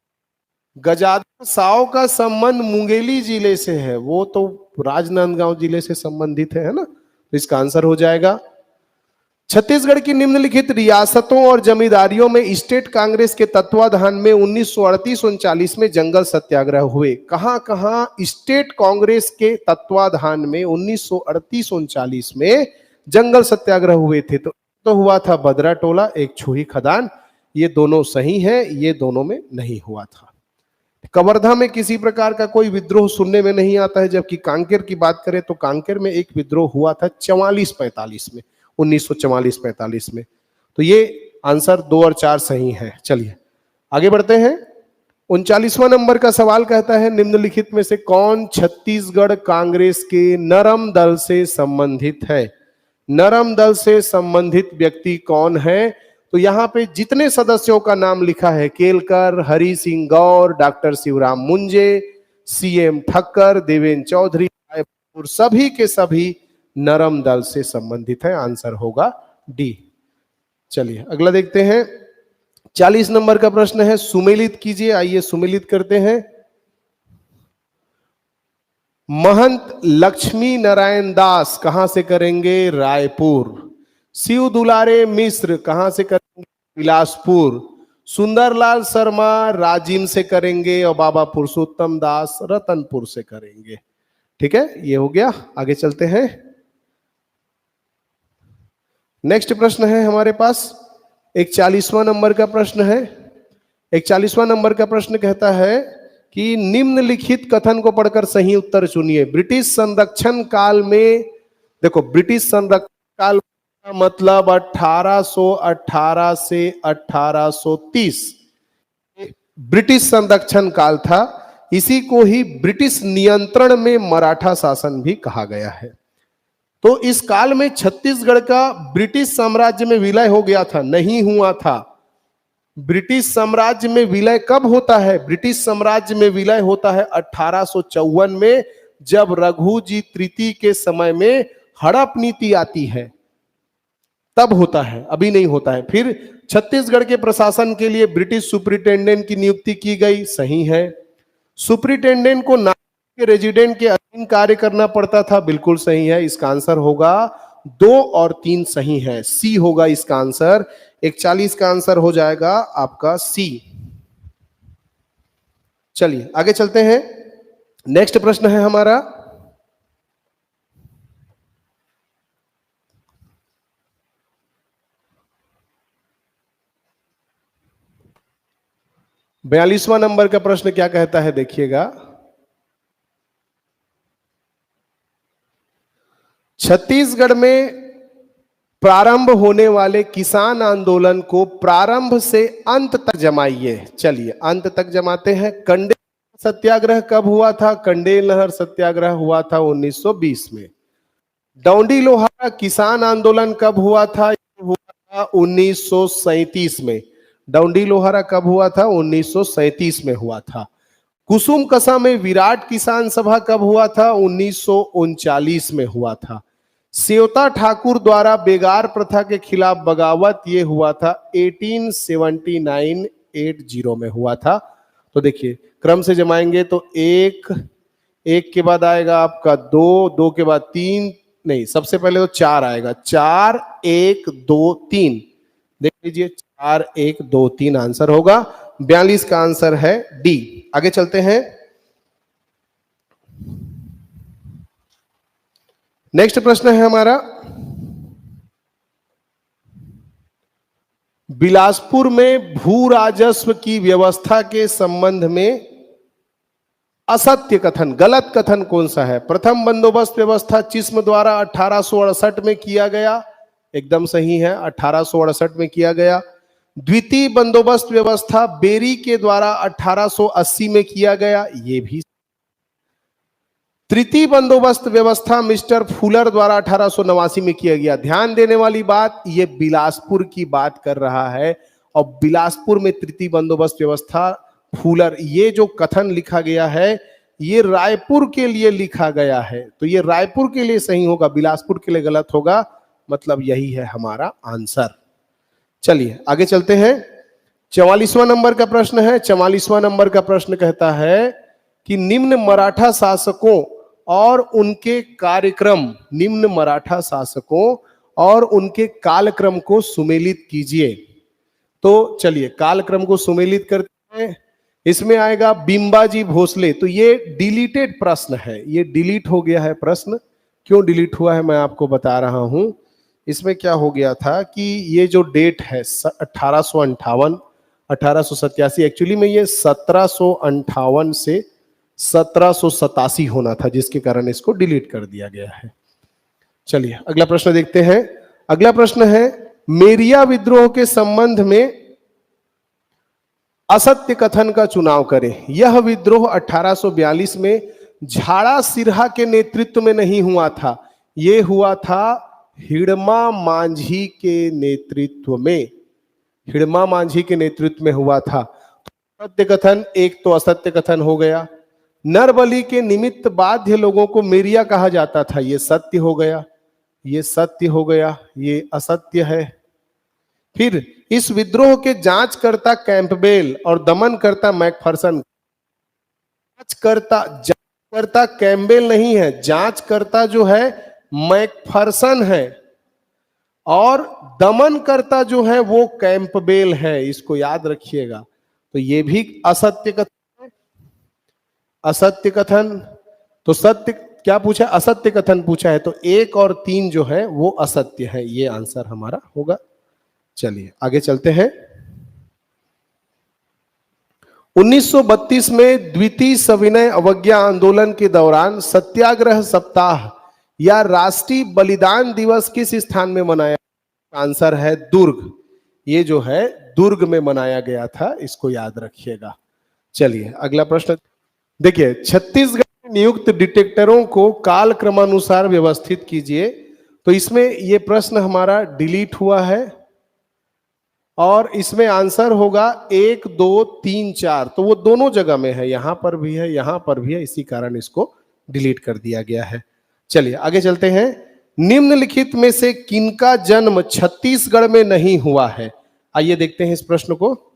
गजाधर साव का संबंध मुंगेली जिले से है, वो तो राजनांदगांव जिले से संबंधित है ना। तो इसका आंसर हो जाएगा। छत्तीसगढ़ की निम्नलिखित रियासतों और जमींदारियों में स्टेट कांग्रेस के तत्वाधान में 1938-39 में जंगल सत्याग्रह हुए। कहां कहां स्टेट कांग्रेस के तत्वाधान में 1938-39 में जंगल सत्याग्रह हुए थे? तो हुआ था बदरा टोला, एक छुही खदान। ये दोनों सही हैं, ये दोनों में नहीं हुआ था। कवर्धा में किसी प्रकार का कोई विद्रोह सुनने में नहीं आता है, जबकि कांकेर की बात करें तो कांकेर में एक विद्रोह हुआ था 44-45 में, 1944-45 में। तो ये आंसर 2 और 4 सही है। चलिए आगे बढ़ते हैं। 39वां नंबर का सवाल कहता है, निम्नलिखित में से कौन छत्तीसगढ़ कांग्रेस के नरम दल से संबंधित है? नरम दल से संबंधित व्यक्ति कौन है? तो यहां पे जितने सदस्यों का नाम लिखा है, केलकर, हरि सिंह गौर, डॉक्टर शिवराम मुंजे, सीएम ठक्कर, देवेंद्र चौधरी, सभी के सभी नरम दल से संबंधित है। आंसर होगा डी। चलिए अगला देखते हैं। 40 नंबर का प्रश्न है, सुमेलित कीजिए। आइए सुमेलित करते हैं। महंत लक्ष्मी नारायण दास कहां से करेंगे? रायपुर। शिव दुलारे मिश्र कहां से करेंगे? बिलासपुर। सुंदरलाल शर्मा राजिम से करेंगे और बाबा पुरुषोत्तम दास रतनपुर से करेंगे। ठीक है, ये हो गया। आगे चलते हैं। नेक्स्ट प्रश्न है हमारे पास 41वां नंबर का प्रश्न है। 41वां नंबर का प्रश्न कहता है, कि निम्नलिखित कथन को पढ़कर सही उत्तर चुनिए। ब्रिटिश संरक्षण काल में, देखो ब्रिटिश संरक्षण काल का मतलब 1818 से 1830 ब्रिटिश संरक्षण काल था। इसी को ही ब्रिटिश नियंत्रण में मराठा शासन भी कहा गया है। तो इस काल में छत्तीसगढ़ का ब्रिटिश साम्राज्य में विलय हो गया था, नहीं हुआ था। ब्रिटिश साम्राज्य में विलय कब होता है? ब्रिटिश साम्राज्य में विलय होता है 1854 में, जब रघुजी तृतीय के समय में हड़प नीति आती है, तब होता है, अभी नहीं होता है। फिर छत्तीसगढ़ के प्रशासन के लिए ब्रिटिश सुपरिटेंडेंट की नियुक्ति की गई, सही है। सुपरिटेंडेंट को नागरिक के रेजिडेंट के अधीन कार्य करना पड़ता था, बिल्कुल सही है। इसका आंसर होगा 2 और 3 सही है, सी होगा इसका आंसर। 41 का आंसर हो जाएगा आपका सी। चलिए आगे चलते हैं। नेक्स्ट प्रश्न है हमारा, बयालीसवां नंबर का प्रश्न क्या कहता है, देखिएगा। छत्तीसगढ़ में प्रारंभ होने वाले किसान आंदोलन को प्रारंभ से अंत तक जमाइए। चलिए अंत तक जमाते हैं। कंडेल सत्याग्रह कब हुआ था? कंडेल नहर सत्याग्रह हुआ था 1920 में। डौंडी लोहारा किसान आंदोलन कब हुआ था? हुआ था 1937 में। डौंडी लोहारा कब हुआ था? 1937 में हुआ था। कुसुम कसा में विराट किसान सभा कब हुआ था? 1939 में हुआ था। सेवता ठाकुर द्वारा बेगार प्रथा के खिलाफ बगावत, ये हुआ था 1879-80 में हुआ था। तो देखिए क्रम से जमाएंगे तो एक के बाद आएगा आपका 2 के बाद 3, नहीं सबसे पहले तो 4 आएगा। 4 1 2 3, देख लीजिए 4 1 2 3 आंसर होगा। 42 का आंसर है डी। आगे चलते हैं। नेक्स्ट प्रश्न है हमारा, बिलासपुर में भू राजस्व की व्यवस्था के संबंध में असत्य कथन, गलत कथन कौन सा है? प्रथम बंदोबस्त व्यवस्था चिस्म द्वारा 1868 में किया गया, एकदम सही है, 1868 में किया गया। द्वितीय बंदोबस्त व्यवस्था बेरी के द्वारा 1880 में किया गया, ये भी। तृतीय बंदोबस्त व्यवस्था मिस्टर फुलर द्वारा 1889 में किया गया। ध्यान देने वाली बात, ये बिलासपुर की बात कर रहा है, और बिलासपुर में तृतीय बंदोबस्त व्यवस्था फुलर, ये जो कथन लिखा गया है ये रायपुर के लिए लिखा गया है, तो ये रायपुर के लिए सही होगा, बिलासपुर के लिए गलत होगा, मतलब यही है हमारा आंसर। चलिए आगे चलते हैं। 44वां नंबर का प्रश्न है। 44वां नंबर का प्रश्न कहता है कि निम्न मराठा शासकों और उनके कार्यक्रम, निम्न मराठा शासकों और उनके कालक्रम को सुमेलित कीजिए। तो चलिए कालक्रम को सुमेलित करते हैं। इसमें आएगा बिंबाजी भोसले, तो ये डिलीटेड प्रश्न है, ये डिलीट हो गया है प्रश्न। क्यों डिलीट हुआ है मैं आपको बता रहा हूं। इसमें क्या हो गया था कि ये जो डेट है 1858 1887, एक्चुअली में ये 1758 से 1787 होना था, जिसके कारण इसको डिलीट कर दिया गया है। चलिए अगला प्रश्न देखते हैं। अगला प्रश्न है, मेरिया विद्रोह के संबंध में असत्य कथन का चुनाव करें। यह विद्रोह 1842 में झाड़ा सिरहा के नेतृत्व में नहीं हुआ था, ये हुआ था हिड़मा मांझी के नेतृत्व में, हिड़मा मांझी के नेतृत्व में हुआ था। सत्य कथन, एक तो असत्य कथन हो गया। नरबली के निमित्त बाध्य लोगों को मेरिया कहा जाता था, ये सत्य हो गया, ये सत्य हो गया, ये असत्य है। फिर इस विद्रोह के जांचकर्ता कैंपबेल और दमनकर्ता मैकफरसन, जांचकर्ता कैंपबेल नहीं है, जांचकर्ता जो है मैकफरसन है, और दमनकर्ता जो है वो कैंपबेल है, इसको याद रखिएगा। तो ये भी असत्य कथन है, असत्य कथन। तो सत्य क्या पूछा? असत्य कथन पूछा है, तो 1 और 3 जो है वो असत्य है, ये आंसर हमारा होगा। चलिए आगे चलते हैं। 1932 में द्वितीय सविनय अवज्ञा आंदोलन के दौरान सत्याग्रह सप्ताह या राष्ट्रीय बलिदान दिवस किस स्थान में मनाया? आंसर है दुर्ग। ये जो है दुर्ग में मनाया गया था, इसको याद रखिएगा। चलिए अगला प्रश्न देखिए, छत्तीसगढ़ में नियुक्त डिटेक्टरों को काल क्रमानुसार व्यवस्थित कीजिए। तो इसमें ये प्रश्न हमारा डिलीट हुआ है और इसमें आंसर होगा 1 2 3 4। तो वो दोनों जगह में है, यहां पर भी है, यहां पर भी है, इसी कारण इसको डिलीट कर दिया गया है। चलिए आगे चलते हैं। निम्नलिखित में से किनका जन्म छत्तीसगढ़ में नहीं हुआ है? आइए देखते हैं इस प्रश्न को।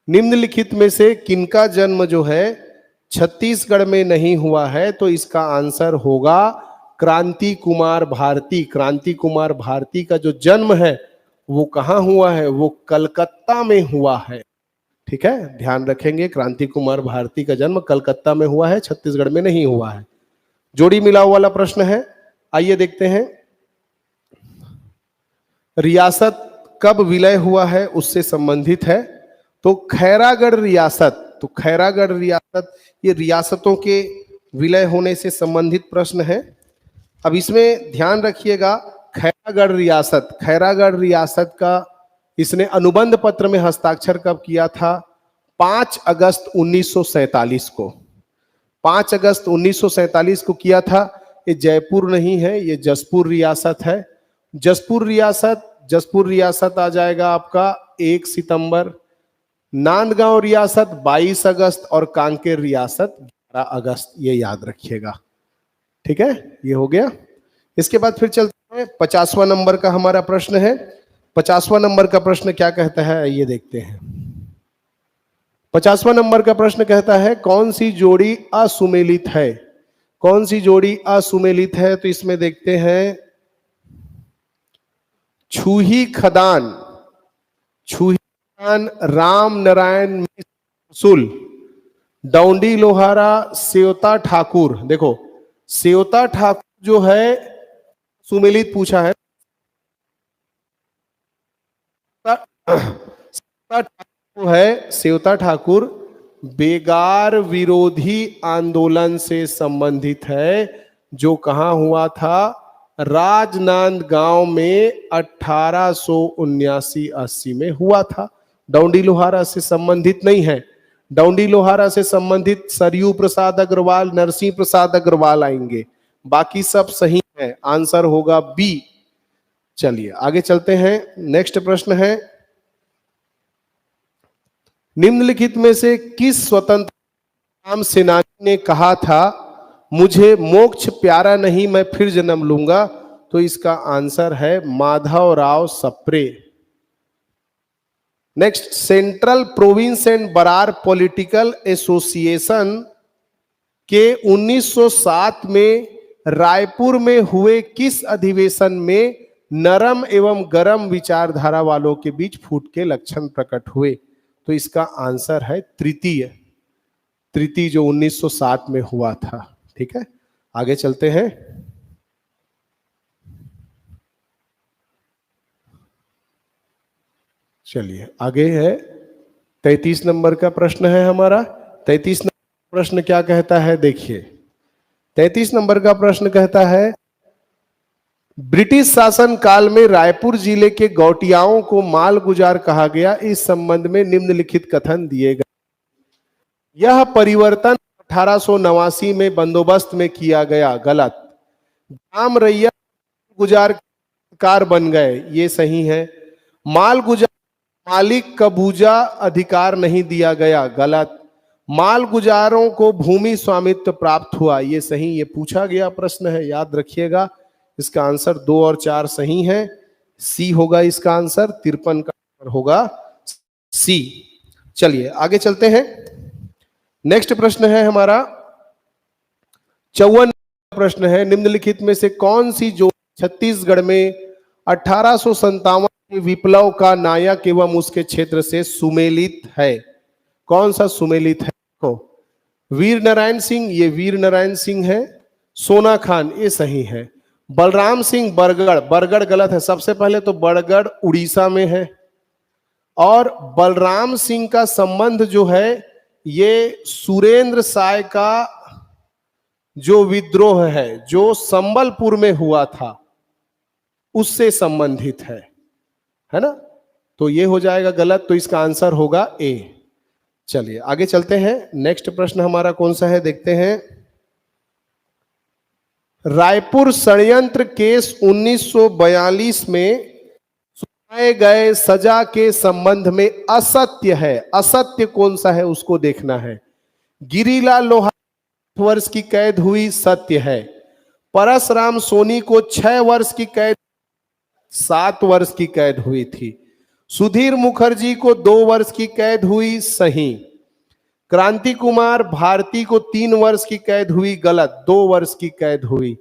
निम्नलिखित में से किनका जन्म जो है छत्तीसगढ़ में नहीं हुआ है? तो इसका आंसर होगा क्रांति कुमार भारती। क्रांति कुमार भारती का जो जन्म है वो कहां हुआ है? वो कलकत्ता में हुआ है। ठीक है, ध्यान रखेंगे, क्रांति कुमार भारती का जन्म कलकत्ता में हुआ है, छत्तीसगढ़ में नहीं हुआ है। जोड़ी मिलाव वाला प्रश्न है, आइए देखते हैं। रियासत कब विलय हुआ है उससे संबंधित है। तो खैरागढ़ रियासत, तो खैरागढ़ रियासत ये रियासतों के विलय होने से संबंधित प्रश्न है। अब इसमें ध्यान रखिएगा, खैरागढ़ रियासत का इसने अनुबंध पत्र में हस्ताक्षर कब किया था? 5 अगस्त 1947 को। 5 अगस्त 1947 को किया था। ये जयपुर नहीं है, ये जसपुर रियासत है। जसपुर रियासत आ जाएगा आपका 1 सितंबर। नांदगांव रियासत 22 अगस्त और कांकेर रियासत 11 अगस्त। ये याद रखिएगा। ठीक है, ये हो गया। इसके बाद फिर चलते हैं, 50वां नंबर का हमारा प्रश्न है। 50वां नंबर का प्रश्न क्या कहता है, ये देखते हैं। 50वां नंबर का प्रश्न कहता है कौन सी जोड़ी असुमेलित है? कौन सी जोड़ी असुमेलित है? तो इसमें देखते हैं छूही खदान राम नारायण मिसुल, डौंडी लोहारा सेवता ठाकुर। देखो सेवता ठाकुर जो है सुमेलित पूछा है, सेवता ठाकुर बेगार विरोधी आंदोलन से संबंधित है, जो कहां हुआ था? राजनांदगांव में 1879-80 में हुआ था। डौंडी लोहारा से संबंधित नहीं है। डौंडी लोहारा से संबंधित सरयू प्रसाद अग्रवाल, नरसिंह प्रसाद अग्रवाल आएंगे, बाकी सब सही है। आंसर होगा बी। चलिए आगे चलते हैं। नेक्स्ट प्रश्न है, निम्नलिखित में से किस स्वतंत्रता सेनानी ने कहा था मुझे मोक्ष प्यारा नहीं, मैं फिर जन्म लूंगा? तो इसका आंसर है Madhavrao Sapre. Next, central province and Berar political association के 1907 में रायपुर में हुए किस अधिवेशन में नरम एवं गरम विचारधारा वालों के बीच फूट के लक्षण प्रकट हुए? तो इसका आंसर है तृतीय, जो 1907 में हुआ था। ठीक है, आगे चलते हैं। चलिए आगे है 33 नंबर का प्रश्न है हमारा। 33 नंबर प्रश्न क्या कहता है, देखिए 33 नंबर का प्रश्न कहता है ब्रिटिश शासन काल में रायपुर जिले के गौटियाओं को माल गुजार कहा गया, इस संबंध में निम्नलिखित कथन दिए गए। यह परिवर्तन 1889 में बंदोबस्त में किया गया, गलत। ग्राम रैया गुजारकार बन गए, ये सही है। माल गुजार मालिक कबूजा अधिकार नहीं दिया गया, गलत। माल गुजारों को भूमि स्वामित्व प्राप्त हुआ, ये सही। ये पूछा गया प्रश्न है, याद रखिएगा। इसका आंसर 2 और 4 सही है, सी होगा इसका आंसर। 53 का आंसर होगा सी। चलिए आगे चलते हैं। नेक्स्ट प्रश्न है हमारा 54 प्रश्न है, निम्नलिखित में से कौन सी जो छत्तीसगढ़ में 1857 के विप्लव का नायक एवं उसके क्षेत्र से सुमेलित है? कौन सा सुमेलित है? वीर नारायण सिंह, ये वीर नारायण सिंह है। सोना खान, ये सही है। बलराम सिंह बरगढ़, बरगढ़ गलत है। सबसे पहले तो बरगढ़ उड़ीसा में है, और बलराम सिंह का संबंध जो है ये सुरेंद्र साय का जो विद्रोह है जो संबलपुर में हुआ था उससे संबंधित है ना। तो ये हो जाएगा गलत, तो इसका आंसर होगा ए। चलिए आगे चलते हैं। नेक्स्ट प्रश्न हमारा कौन सा है देखते हैं। रायपुर षड्यंत्र केस 1942 में सुनाए गए सजा के संबंध में असत्य है, असत्य कौन सा है उसको देखना है। गिरिलाल लोहार वर्ष की कैद हुई, सत्य है। परसराम सोनी को 6 वर्ष की कैद, 7 वर्ष की कैद हुई थी। सुधीर मुखर्जी को 2 वर्ष की कैद हुई, सही। क्रांति कुमार भारती को 3 वर्ष की कैद हुई, गलत, 2 वर्ष की कैद हुई।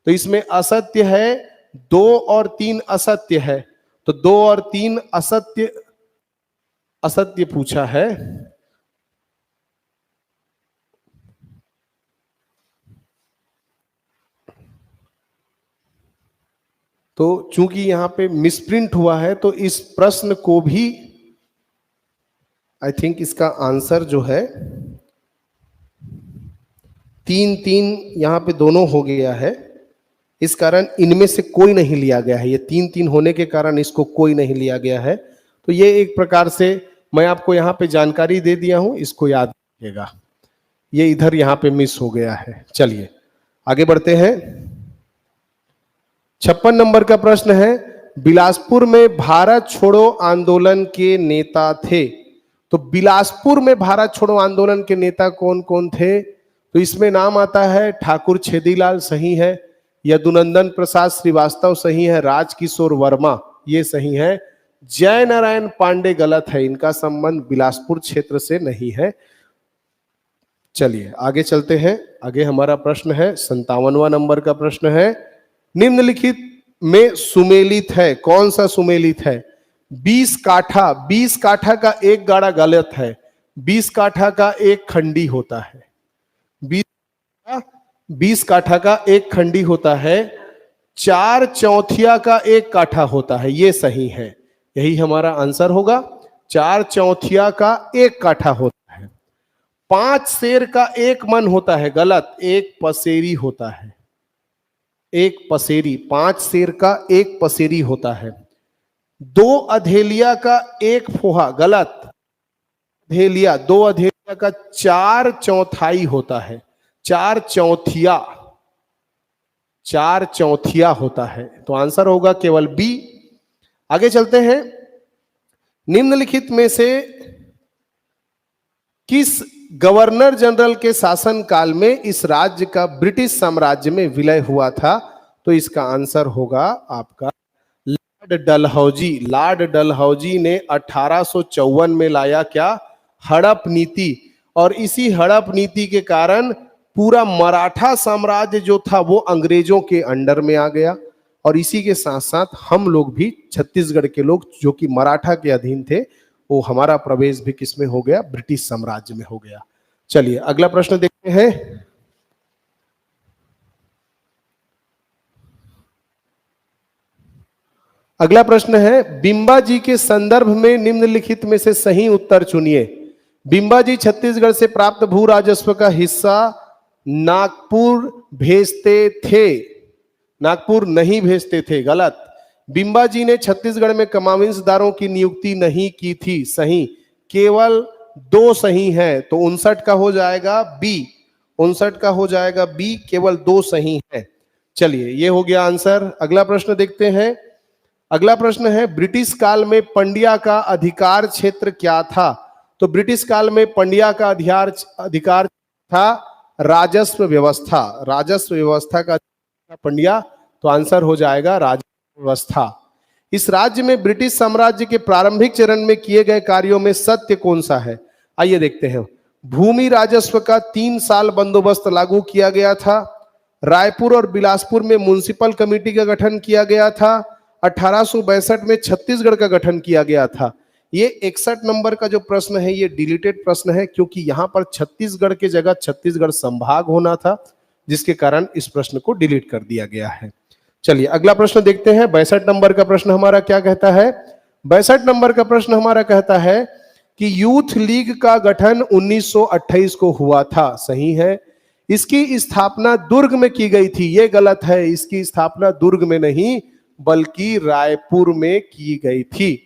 तो इसमें असत्य है, 2 और 3 असत्य है, तो 2 और 3 असत्य, असत्य पूछा है। तो चूंकि यहां पे मिसप्रिंट हुआ है तो इस प्रश्न को भी आई थिंक इसका आंसर जो है 3-3 यहां पे दोनों हो गया है, इस कारण इनमें से कोई नहीं लिया गया है। ये 3-3 होने के कारण इसको कोई नहीं लिया गया है। तो ये एक प्रकार से मैं आपको यहां पे जानकारी दे दिया हूं, इसको याद रखिएगा। ये इधर यहां पे मिस हो गया है। चलिए आगे बढ़ते हैं। 56 नंबर का प्रश्न है, बिलासपुर में भारत छोड़ो आंदोलन के नेता थे। तो बिलासपुर में भारत छोड़ो आंदोलन के नेता कौन कौन थे? तो इसमें नाम आता है ठाकुर छेदीलाल, सही है। यदुनंदन प्रसाद श्रीवास्तव, सही है। राजकिशोर वर्मा, ये सही है। जय नारायण पांडे, गलत है, इनका संबंध बिलासपुर क्षेत्र से नहीं है। चलिए आगे चलते हैं। आगे हमारा प्रश्न है 57वां नंबर का प्रश्न है, निम्नलिखित में सुमेलित है, कौन सा सुमेलित है? 20 काठा, 20 काठा का एक गाड़ा, गलत है। 20 काठा का एक खंडी होता है। 20 काठा का एक खंडी होता है। 4 चौथिया का एक काठा होता है, ये सही है। यही हमारा आंसर होगा। 4 चौथिया का एक काठा होता है। 5 सेर का एक मन होता है, गलत, एक पसेरी होता है। एक पसेरी, 5 सेर का एक पसेरी होता है। 2 अधेलिया का एक फोहा, गलत, अधेलिया, 2 अधेलिया का 4 चौथाई होता है। 4 चौथिया, 4 चौथिया होता है। तो आंसर होगा केवल बी। आगे चलते हैं। निम्नलिखित में से किस गवर्नर जनरल के शासन काल में इस राज्य का ब्रिटिश साम्राज्य में विलय हुआ था? तो इसका आंसर होगा आपका लॉर्ड डलहौजी। लॉर्ड डलहौजी ने 1854 में लाया क्या? हड़प नीति। और इसी हड़प नीति के कारण पूरा मराठा साम्राज्य जो था वो अंग्रेजों के अंडर में आ गया। और इसी के साथ साथ हम लोग भी, छत्तीसगढ़ के लोग जो कि मराठा के अधीन थे, वो हमारा प्रवेश भी किसमें हो गया? ब्रिटिश साम्राज्य में हो गया। चलिए अगला प्रश्न देखते हैं। अगला प्रश्न है, बिंबा जी के संदर्भ में निम्नलिखित में से सही उत्तर चुनिए। बिंबा जी छत्तीसगढ़ से प्राप्त भू राजस्व का हिस्सा नागपुर भेजते थे। नागपुर नहीं भेजते थे, गलत। बिंबा जी ने छत्तीसगढ़ में कमाविंसदारों की नियुक्ति नहीं की थी, सही। केवल 2 सही है, तो 59 का हो जाएगा बी। 59 का हो जाएगा बी, केवल 2 सही है। चलिए ये हो गया आंसर। अगला प्रश्न देखते हैं। अगला प्रश्न है, ब्रिटिश काल में पंड्या का अधिकार क्षेत्र क्या था? तो ब्रिटिश काल में पंड्या का अधिकार था राजस्व व्यवस्था। राजस्व व्यवस्था का पंड्या, तो आंसर हो जाएगा राजस्व व्यवस्था। इस राज्य में ब्रिटिश साम्राज्य के प्रारंभिक चरण में किए गए कार्यों में सत्य कौन सा है? आइए देखते हैं। भूमि राजस्व का 3 साल बंदोबस्त लागू किया गया था। रायपुर और बिलासपुर में म्युनिसिपल कमेटी का गठन किया गया था। 1862 में छत्तीसगढ़ का गठन किया गया था। ये 61 नंबर का जो प्रश्न है ये डिलीटेड प्रश्न है, क्योंकि यहां पर छत्तीसगढ़ के जगह छत्तीसगढ़ संभाग होना था, जिसके कारण इस प्रश्न को डिलीट कर दिया गया है। चलिए अगला प्रश्न देखते हैं। 62 नंबर का प्रश्न हमारा क्या कहता है? 62 नंबर का प्रश्न हमारा कहता है कि यूथ लीग का गठन 1928 को हुआ था, सही है। इसकी स्थापना दुर्ग में की गई थी, यह गलत है। इसकी स्थापना दुर्ग में नहीं बल्कि रायपुर में की गई थी।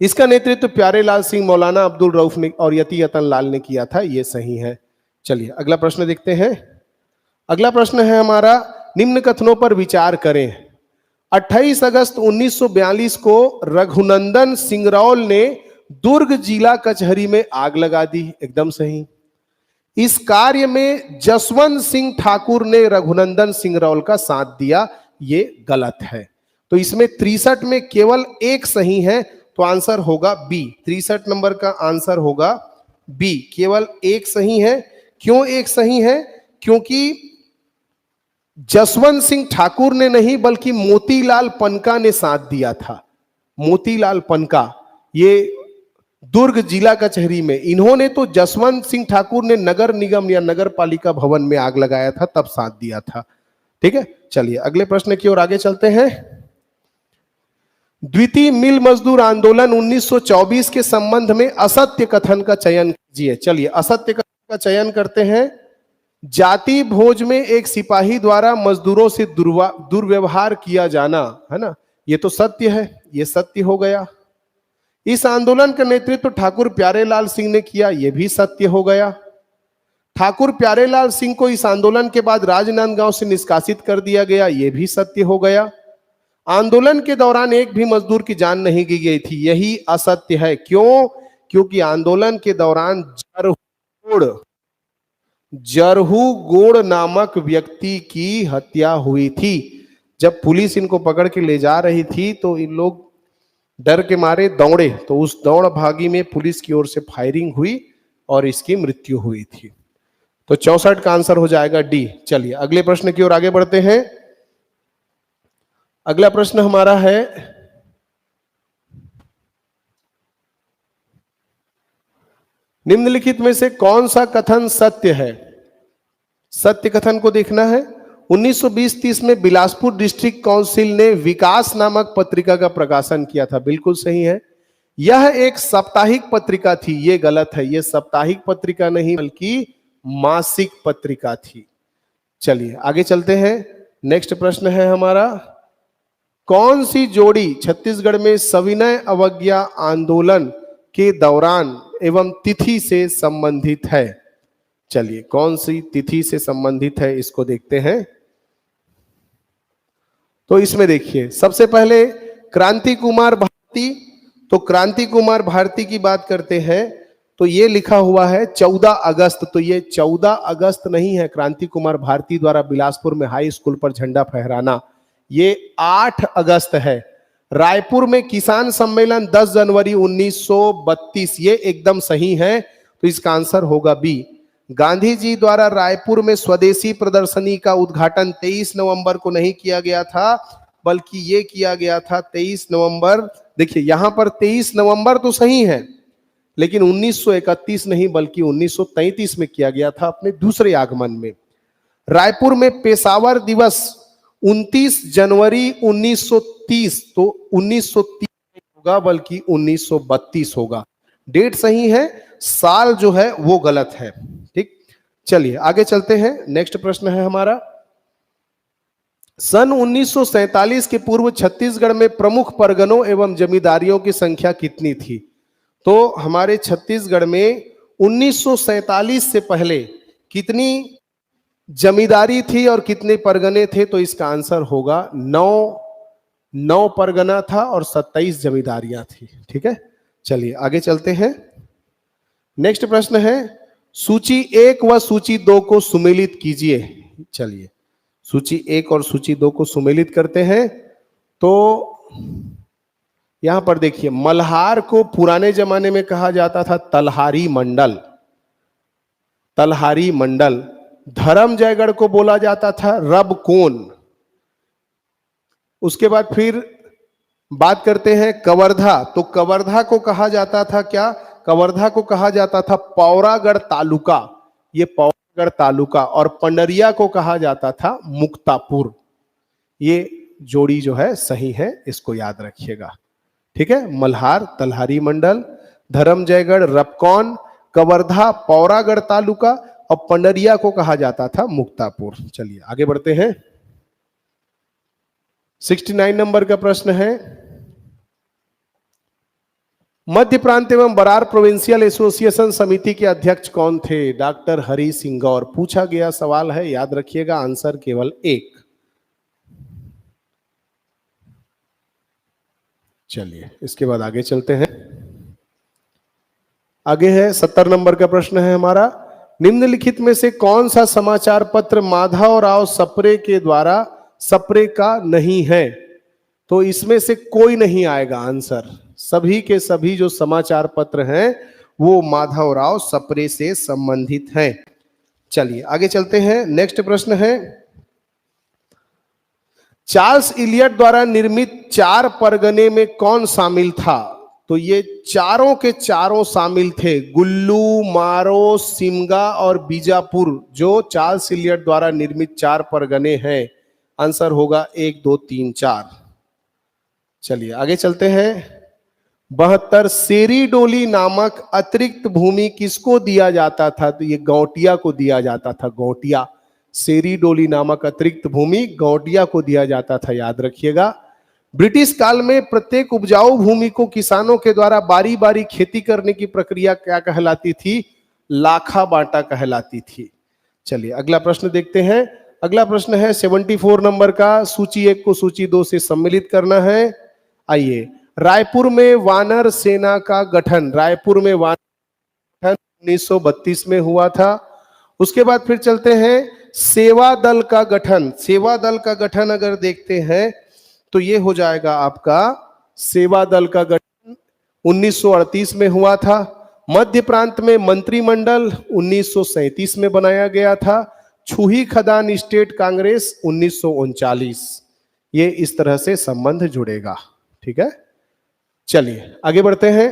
इसका नेतृत्व प्यारेलाल सिंह, मौलाना अब्दुल रऊफ ने और यति यतन लाल ने किया था, यह सही है। चलिए अगला प्रश्न देखते हैं। अगला प्रश्न है हमारा, निम्न कथनों पर विचार करें। 28 अगस्त 1942 को रघुनंदन सिंगरौल ने दुर्ग जिला कचहरी में आग लगा दी, एकदम सही। इस कार्य में जसवंत सिंह ठाकुर ने रघुनंदन सिंगरौल का साथ दिया, ये गलत है। तो इसमें 63 में केवल एक सही है, तो आंसर होगा बी। 63 नंबर का आंसर होगा बी, केवल एक सही है। क्यों एक सही है? क्योंकि जसवंत सिंह ठाकुर ने नहीं बल्कि मोतीलाल पनका ने साथ दिया था। मोतीलाल पनका, ये दुर्ग जिला कचहरी में, इन्होंने तो जसवंत सिंह ठाकुर ने नगर निगम या नगर पालिका भवन में आग लगाया था, तब साथ दिया था। ठीक है, चलिए अगले प्रश्न की ओर आगे चलते हैं। द्वितीय मिल मजदूर आंदोलन 1924 के संबंध में असत्य कथन का चयन कीजिए। चलिए असत्य कथन का चयन करते हैं। जाति भोज में एक सिपाही द्वारा मजदूरों से दुर्व्यवहार किया जाना, है ना, ये तो सत्य है, ये सत्य हो गया। इस आंदोलन का नेतृत्व ठाकुर प्यारेलाल सिंह ने किया, यह भी सत्य हो गया। ठाकुर प्यारेलाल सिंह को इस आंदोलन के बाद राजनांदगांव से निष्कासित कर दिया गया, यह भी सत्य हो गया। आंदोलन के दौरान एक भी मजदूर की जान नहीं दी गई थी, यही असत्य है। क्यों? क्योंकि आंदोलन के दौरान जरहू गोड़ नामक व्यक्ति की हत्या हुई थी। जब पुलिस इनको पकड़ के ले जा रही थी तो इन लोग डर के मारे दौड़े, तो उस दौड़ भागी में पुलिस की ओर से फायरिंग हुई और इसकी मृत्यु हुई थी। तो 64 का आंसर हो जाएगा डी। चलिए अगले प्रश्न की ओर आगे बढ़ते हैं। अगला प्रश्न हमारा है, निम्नलिखित में से कौन सा कथन सत्य है? सत्य कथन को देखना है। 1920-30 में बिलासपुर डिस्ट्रिक्ट काउंसिल ने विकास नामक पत्रिका का प्रकाशन किया था, बिल्कुल सही है। यह एक साप्ताहिक पत्रिका थी, यह गलत है। यह साप्ताहिक पत्रिका नहीं बल्कि मासिक पत्रिका थी। चलिए आगे चलते हैं। नेक्स्ट प्रश्न है हमारा, कौन सी जोड़ी छत्तीसगढ़ में सविनय अवज्ञा आंदोलन के दौरान एवं तिथि से संबंधित है? चलिए कौन सी तिथि से संबंधित है इसको देखते हैं। तो इसमें देखिए, सबसे पहले क्रांति कुमार भारती, तो क्रांति कुमार भारती की बात करते हैं तो ये लिखा हुआ है 14 अगस्त, तो ये 14 अगस्त नहीं है। क्रांति कुमार भारती द्वारा बिलासपुर में हाई स्कूल पर झंडा फहराना, ये 8 अगस्त है। रायपुर में किसान सम्मेलन 10 जनवरी 1932, ये एकदम सही है, तो इसका आंसर होगा बी। गांधी जी द्वारा रायपुर में स्वदेशी प्रदर्शनी का उद्घाटन 23 नवंबर को नहीं किया गया था बल्कि ये किया गया था 23 नवंबर। देखिए यहां पर 23 नवंबर तो सही है, लेकिन 1931 नहीं बल्कि 1933 में किया गया था, अपने दूसरे आगमन में। रायपुर में पेशावर दिवस 29 जनवरी 1930, तो 1930 होगा बल्कि 1932 होगा। डेट सही है, साल जो है वो गलत है। ठीक, चलिए आगे चलते हैं। नेक्स्ट प्रश्न है हमारा, सन 1947 के पूर्व छत्तीसगढ़ में प्रमुख परगनों एवं जमींदारियों की संख्या कितनी थी? तो हमारे छत्तीसगढ़ में 1947 से पहले कितनी जमींदारी थी और कितने परगने थे? तो इसका आंसर होगा 9 परगना था और 27 जमींदारियां थी। ठीक है, चलिए आगे चलते हैं। नेक्स्ट प्रश्न है, सूची 1 व सूची 2 को सुमेलित कीजिए। चलिए सूची 1 और सूची 2 को सुमेलित करते हैं। तो यहां पर देखिए, मल्हार को पुराने जमाने में कहा जाता था तलहारी मंडल, तलहारी मंडल। धर्म जयगढ़ को बोला जाता था रबकोन। उसके बाद फिर बात करते हैं कवर्धा, तो कवर्धा को कहा जाता था क्या? कवर्धा को कहा जाता था पौरागढ़ तालुका, ये पौरागढ़ तालुका। और पंडरिया को कहा जाता था मुक्तापुर। ये जोड़ी जो है सही है, इसको याद रखिएगा। ठीक है, मल्हार तलहारी मंडल, धर्मजयगढ़ रपकौन, कवर्धा पौरागढ़ तालुका और पंडरिया को कहा जाता था मुक्तापुर। चलिए आगे बढ़ते हैं। 69 नंबर का प्रश्न है, मध्य प्रांत एवं बरार प्रोविंशियल एसोसिएशन समिति के अध्यक्ष कौन थे? डॉक्टर हरि सिंह गौर। पूछा गया सवाल है, याद रखिएगा, आंसर केवल एक। चलिए इसके बाद आगे चलते हैं। आगे है 70 नंबर का प्रश्न है हमारा, निम्नलिखित में से कौन सा समाचार पत्र माधवराव सप्रे के द्वारा सप्रे का नहीं है? तो इसमें से कोई नहीं आएगा आंसर। सभी के सभी जो समाचार पत्र हैं वो माधवराव सप्रे से संबंधित हैं। चलिए आगे चलते हैं। नेक्स्ट प्रश्न है, चार्ल्स इलियट द्वारा निर्मित 4 परगने में कौन शामिल था? तो ये चारों के चारों शामिल थे, गुल्लू, मारो, सिमगा और बीजापुर, जो चार्ल्स इलियट द्वारा निर्मित 4 परगने हैं। आंसर होगा 1, 2, 3, 4। चलिए आगे चलते हैं। 72 सेरी डोली नामक अतिरिक्त भूमि किसको दिया जाता था? तो ये गौटिया को दिया जाता था। गौटिया, सेरी डोली नामक अतिरिक्त भूमि गौटिया को दिया जाता था, याद रखिएगा। ब्रिटिश काल में प्रत्येक उपजाऊ भूमि को किसानों के द्वारा बारी बारी खेती करने की प्रक्रिया क्या कहलाती थी? लाखा बांटा कहलाती थी। चलिए अगला प्रश्न देखते हैं। अगला प्रश्न है 74 नंबर का, सूची 1 को सूची 2 से सम्मिलित करना है। आइए, रायपुर में वानर सेना का गठन, रायपुर में वानर गठन 1932 में हुआ था। उसके बाद फिर चलते हैं सेवा दल का गठन। सेवा दल का गठन अगर देखते हैं तो ये हो जाएगा आपका, सेवा दल का गठन 1938 में हुआ था। मध्य प्रांत में मंत्रिमंडल 1937 में बनाया गया था। छुही खदान स्टेट कांग्रेस 1939। ये इस तरह से संबंध जुड़ेगा, ठीक है। चलिए आगे बढ़ते हैं।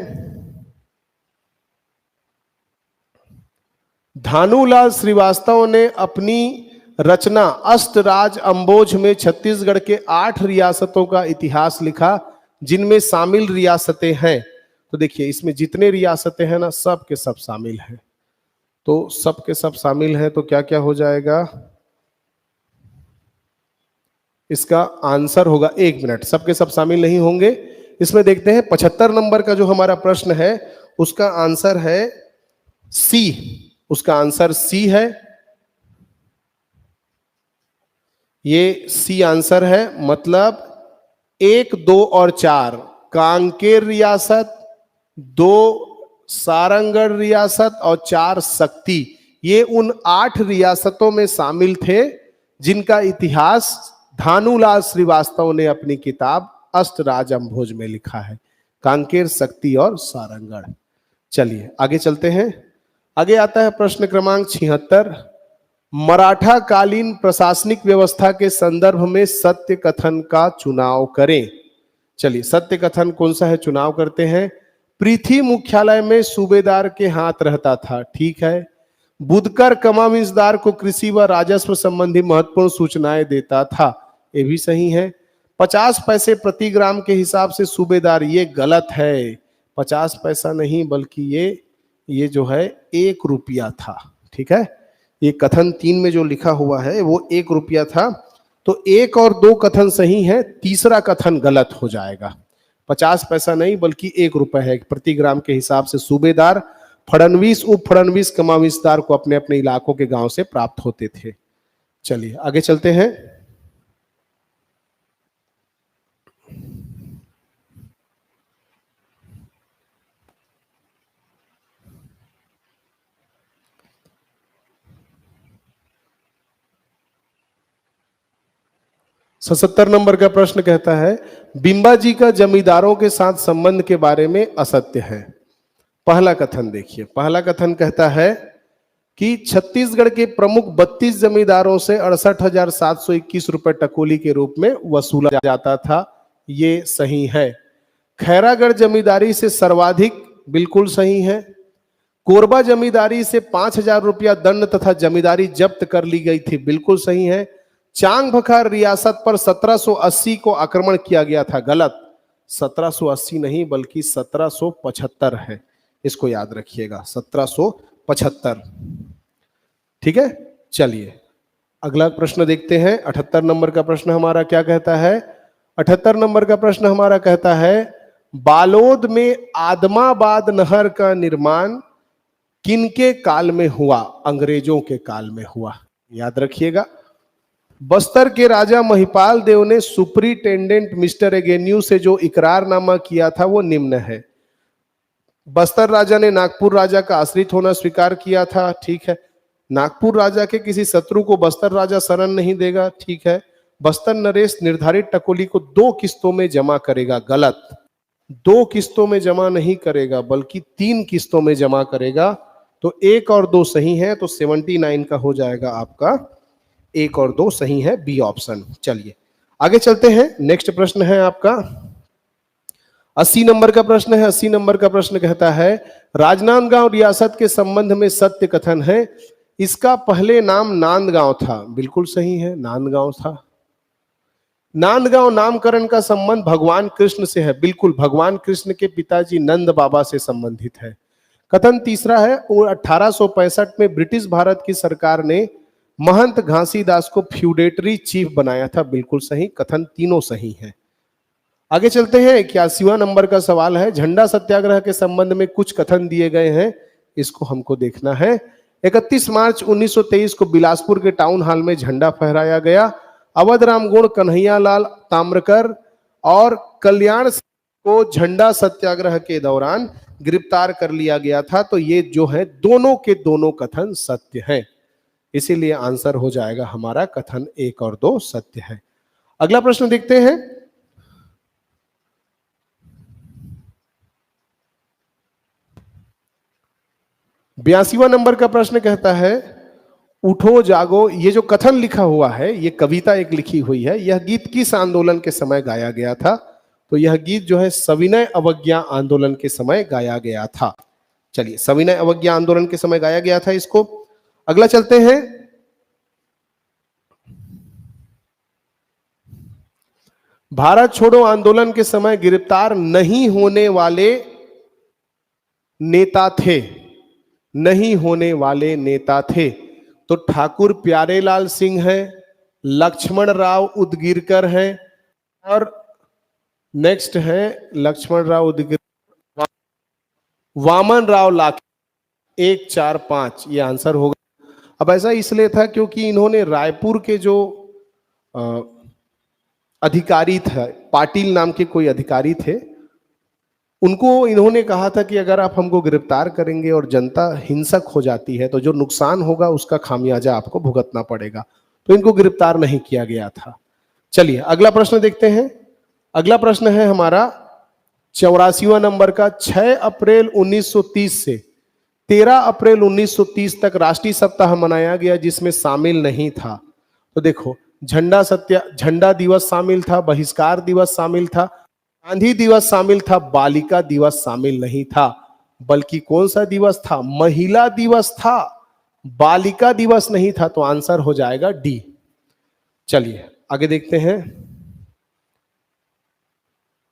धानुलाल श्रीवास्तव ने अपनी रचना अष्टराज अंबोज में छत्तीसगढ़ के 8 रियासतों का इतिहास लिखा, जिनमें शामिल रियासतें हैं। तो देखिए इसमें जितने रियासतें हैं ना, सब के सब शामिल हैं। तो सब के सब शामिल हैं तो क्या क्या हो जाएगा? इसका आंसर होगा, 1 मिनट, सबके सब शामिल नहीं होंगे। इसमें देखते हैं 75 नंबर का जो हमारा प्रश्न है उसका आंसर है सी। उसका आंसर सी है, ये सी आंसर है। मतलब 1, 2 और 4 कांकेर रियासत, 2 सारंगढ़ रियासत और 4 शक्ति, ये उन 8 रियासतों में शामिल थे जिनका इतिहास धानुलाल श्रीवास्तव ने अपनी किताब अष्टराज अंभोज में लिखा है। कांकेर, शक्ति और सारंगढ़। चलिए आगे चलते हैं। आगे आता है प्रश्न क्रमांक 76, मराठा कालीन प्रशासनिक व्यवस्था के संदर्भ में सत्य कथन का चुनाव करें। चलिए सत्य कथन कौन सा है, चुनाव करते हैं। पृथ्वी मुख्यालय में सूबेदार के हाथ रहता था, ठीक है। बुधकर कमाविंसदार को कृषि व राजस्व संबंधी महत्वपूर्ण सूचनाएं देता था, ये भी सही है। 50 पैसे प्रति ग्राम के हिसाब से सूबेदार, ये गलत है। 50 पैसा नहीं बल्कि ये जो है 1 रुपया था, ठीक है। ये कथन 3 में जो लिखा हुआ है वो 1 रुपया था। तो 1 और 2 कथन सही है, तीसरा कथन गलत हो जाएगा। 50 पैसा नहीं बल्कि 1 रुपया है प्रति ग्राम के हिसाब से सूबेदार, फडणवीस, उप फडणवीस, कमाविंसदार को अपने अपने इलाकों के गांव से प्राप्त होते थे। चलिए आगे चलते हैं। सत्तर नंबर का प्रश्न कहता है, बिंबा जी का जमींदारों के साथ संबंध के बारे में असत्य है। पहला कथन देखिए, पहला कथन कहता है कि छत्तीसगढ़ के प्रमुख 32 जमींदारों से 68,721 रुपए टकोली के रूप में वसूला जाता था, ये सही है। खैरागढ़ जमींदारी से सर्वाधिक, बिल्कुल सही है। कोरबा जमींदारी से 5,000 रुपया दंड तथा जमींदारी जब्त कर ली गई थी, बिल्कुल सही है। चांग बखार रियासत पर 1780 को आक्रमण किया गया था, गलत। 1780 नहीं बल्कि 1775 है, इसको याद रखिएगा, 1775। ठीक है, चलिए अगला प्रश्न देखते हैं। 78 नंबर का प्रश्न हमारा क्या कहता है? 78 नंबर का प्रश्न हमारा कहता है, बालोद में आदमाबाद नहर का निर्माण किनके काल में हुआ? अंग्रेजों के काल में हुआ, याद रखिएगा। बस्तर के राजा महिपाल देव ने सुपरिटेंडेंट मिस्टर एगेन्यू से जो इकरारनामा किया था वो निम्न है। बस्तर राजा ने नागपुर राजा का आश्रित होना स्वीकार किया था, ठीक है। नागपुर राजा के किसी शत्रु को बस्तर राजा शरण नहीं देगा, ठीक है। बस्तर नरेश निर्धारित टकोली को 2 किस्तों में जमा करेगा, गलत। 2 किस्तों में जमा नहीं करेगा बल्कि 3 किस्तों में जमा करेगा। तो 1 और 2 सही है, तो 79 का हो जाएगा आपका 1 और 2 सही है, बी ऑप्शन। चलिए आगे चलते हैं। नेक्स्ट प्रश्न है आपका 80 नंबर का प्रश्न है। 80 नंबर का प्रश्न कहता है, राजनांदगांव रियासत के संबंध में सत्य कथन है, इसका पहले नाम नांदगांव था। बिल्कुल सही है, नांदगांव था। नांदगांव नामकरण का संबंध भगवान कृष्ण से है। बिल्कुल, भगवान कृष्ण के पिताजी नंद बाबा से संबंधित है। कथन तीसरा है, 1865 में ब्रिटिश भारत की सरकार ने महंत घासीदास को फ्यूडेटरी चीफ बनाया था। बिल्कुल सही, कथन तीनों सही हैं। आगे चलते हैं। 81वां नंबर का सवाल है, झंडा सत्याग्रह के संबंध में कुछ कथन दिए गए हैं, इसको हमको देखना है। 31 मार्च 1923 को बिलासपुर के टाउन हॉल में झंडा फहराया गया। अवध राम गुण, कन्हैया लाल ताम्रकर और कल्याण को झंडा सत्याग्रह के दौरान गिरफ्तार कर लिया गया था। तो ये जो है दोनों के दोनों कथन सत्य हैं, इसीलिए आंसर हो जाएगा हमारा कथन 1 और 2 सत्य है। अगला प्रश्न देखते हैं। बयासीवां नंबर का प्रश्न कहता है, उठो जागो। ये जो कथन लिखा हुआ है, ये कविता एक लिखी हुई है। यह गीत किस आंदोलन के समय गाया गया था? तो यह गीत जो है सविनय अवज्ञा आंदोलन के समय गाया गया था। चलिए, सविनय अवज्ञा आंदोलन के समय गाया गया था इसको। अगला चलते हैं। भारत छोड़ो आंदोलन के समय गिरफ्तार नहीं होने वाले नेता थे। नहीं होने वाले नेता थे तो ठाकुर प्यारेलाल सिंह है, लक्ष्मण राव उदगीरकर है, और नेक्स्ट है लक्ष्मण राव उदगीरकर, वामन राव लाखे। 1, 4, 5 ये आंसर होगा। अब ऐसा इसलिए था क्योंकि इन्होंने रायपुर के जो अधिकारी थे, पाटिल नाम के कोई अधिकारी थे, उनको इन्होंने कहा था कि अगर आप हमको गिरफ्तार करेंगे और जनता हिंसक हो जाती है तो जो नुकसान होगा उसका खामियाजा आपको भुगतना पड़ेगा, तो इनको गिरफ्तार नहीं किया गया था। चलिए अगला प्रश्न देखते हैं। अगला प्रश्न है हमारा 84वां नंबर का। 6 अप्रैल 1930 से 13 अप्रैल 1930 तक राष्ट्रीय सप्ताह मनाया गया जिसमें शामिल नहीं था। तो देखो, झंडा दिवस शामिल था, बहिष्कार दिवस शामिल था, गांधी दिवस शामिल था, बालिका दिवस शामिल नहीं था। बल्कि कौन सा दिवस था? महिला दिवस था, बालिका दिवस नहीं था। तो आंसर हो जाएगा डी। चलिए आगे देखते हैं।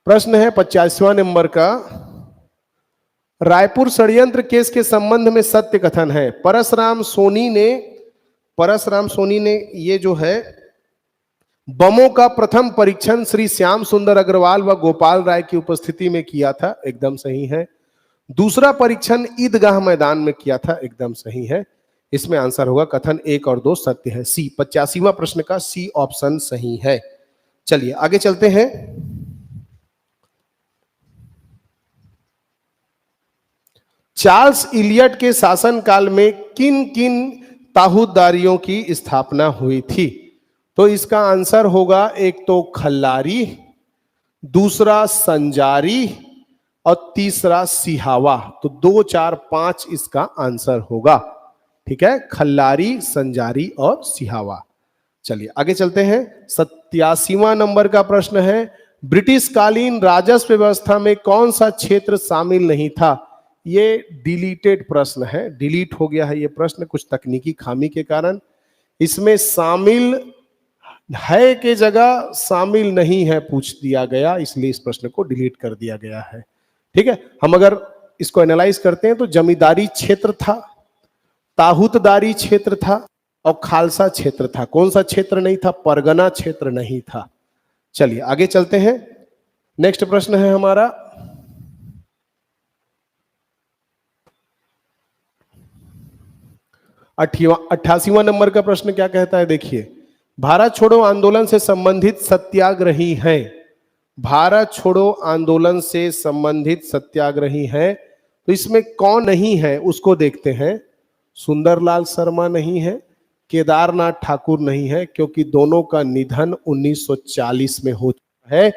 प्रश्न है 85वां नंबर का। रायपुर षड्यंत्र केस के संबंध में सत्य कथन है। परसराम सोनी ने ये जो है बमों का प्रथम परीक्षण श्री श्याम सुंदर अग्रवाल व गोपाल राय की उपस्थिति में किया था, एकदम सही है। दूसरा परीक्षण ईदगाह मैदान में किया था, एकदम सही है। इसमें आंसर होगा कथन 1 और 2 सत्य है, सी। 85वां प्रश्न का सी ऑप्शन सही है। चलिए आगे चलते हैं। चार्ल्स इलियट के शासनकाल में किन किन ताहूदारियों की स्थापना हुई थी? तो इसका आंसर होगा, एक तो खल्लारी, दूसरा संजारी और तीसरा सिहावा। तो 2, 4, 5 इसका आंसर होगा। ठीक है, खल्लारी, संजारी और सिहावा। चलिए आगे चलते हैं। 87वां नंबर का प्रश्न है, ब्रिटिश कालीन राजस्व व्यवस्था में कौन सा क्षेत्र शामिल नहीं था? ये डिलीटेड प्रश्न है, डिलीट हो गया है ये प्रश्न कुछ तकनीकी खामी के कारण। इसमें शामिल है के जगह शामिल नहीं है पूछ दिया गया, इसलिए इस प्रश्न को डिलीट कर दिया गया है। ठीक है, हम अगर इसको एनालाइज करते हैं तो जमींदारी क्षेत्र था, ताहूतदारी क्षेत्र था और खालसा क्षेत्र था। कौन सा क्षेत्र नहीं था? परगना क्षेत्र नहीं था। चलिए आगे चलते हैं। नेक्स्ट प्रश्न है हमारा 88वां नंबर का प्रश्न क्या कहता है, देखिए। भारत छोड़ो आंदोलन से संबंधित सत्याग्रही हैं। भारत छोड़ो आंदोलन से संबंधित सत्याग्रही हैं, तो इसमें कौन नहीं है उसको देखते हैं। सुंदरलाल शर्मा नहीं है, केदारनाथ ठाकुर नहीं है, क्योंकि दोनों का निधन 1940 में हो चुका है।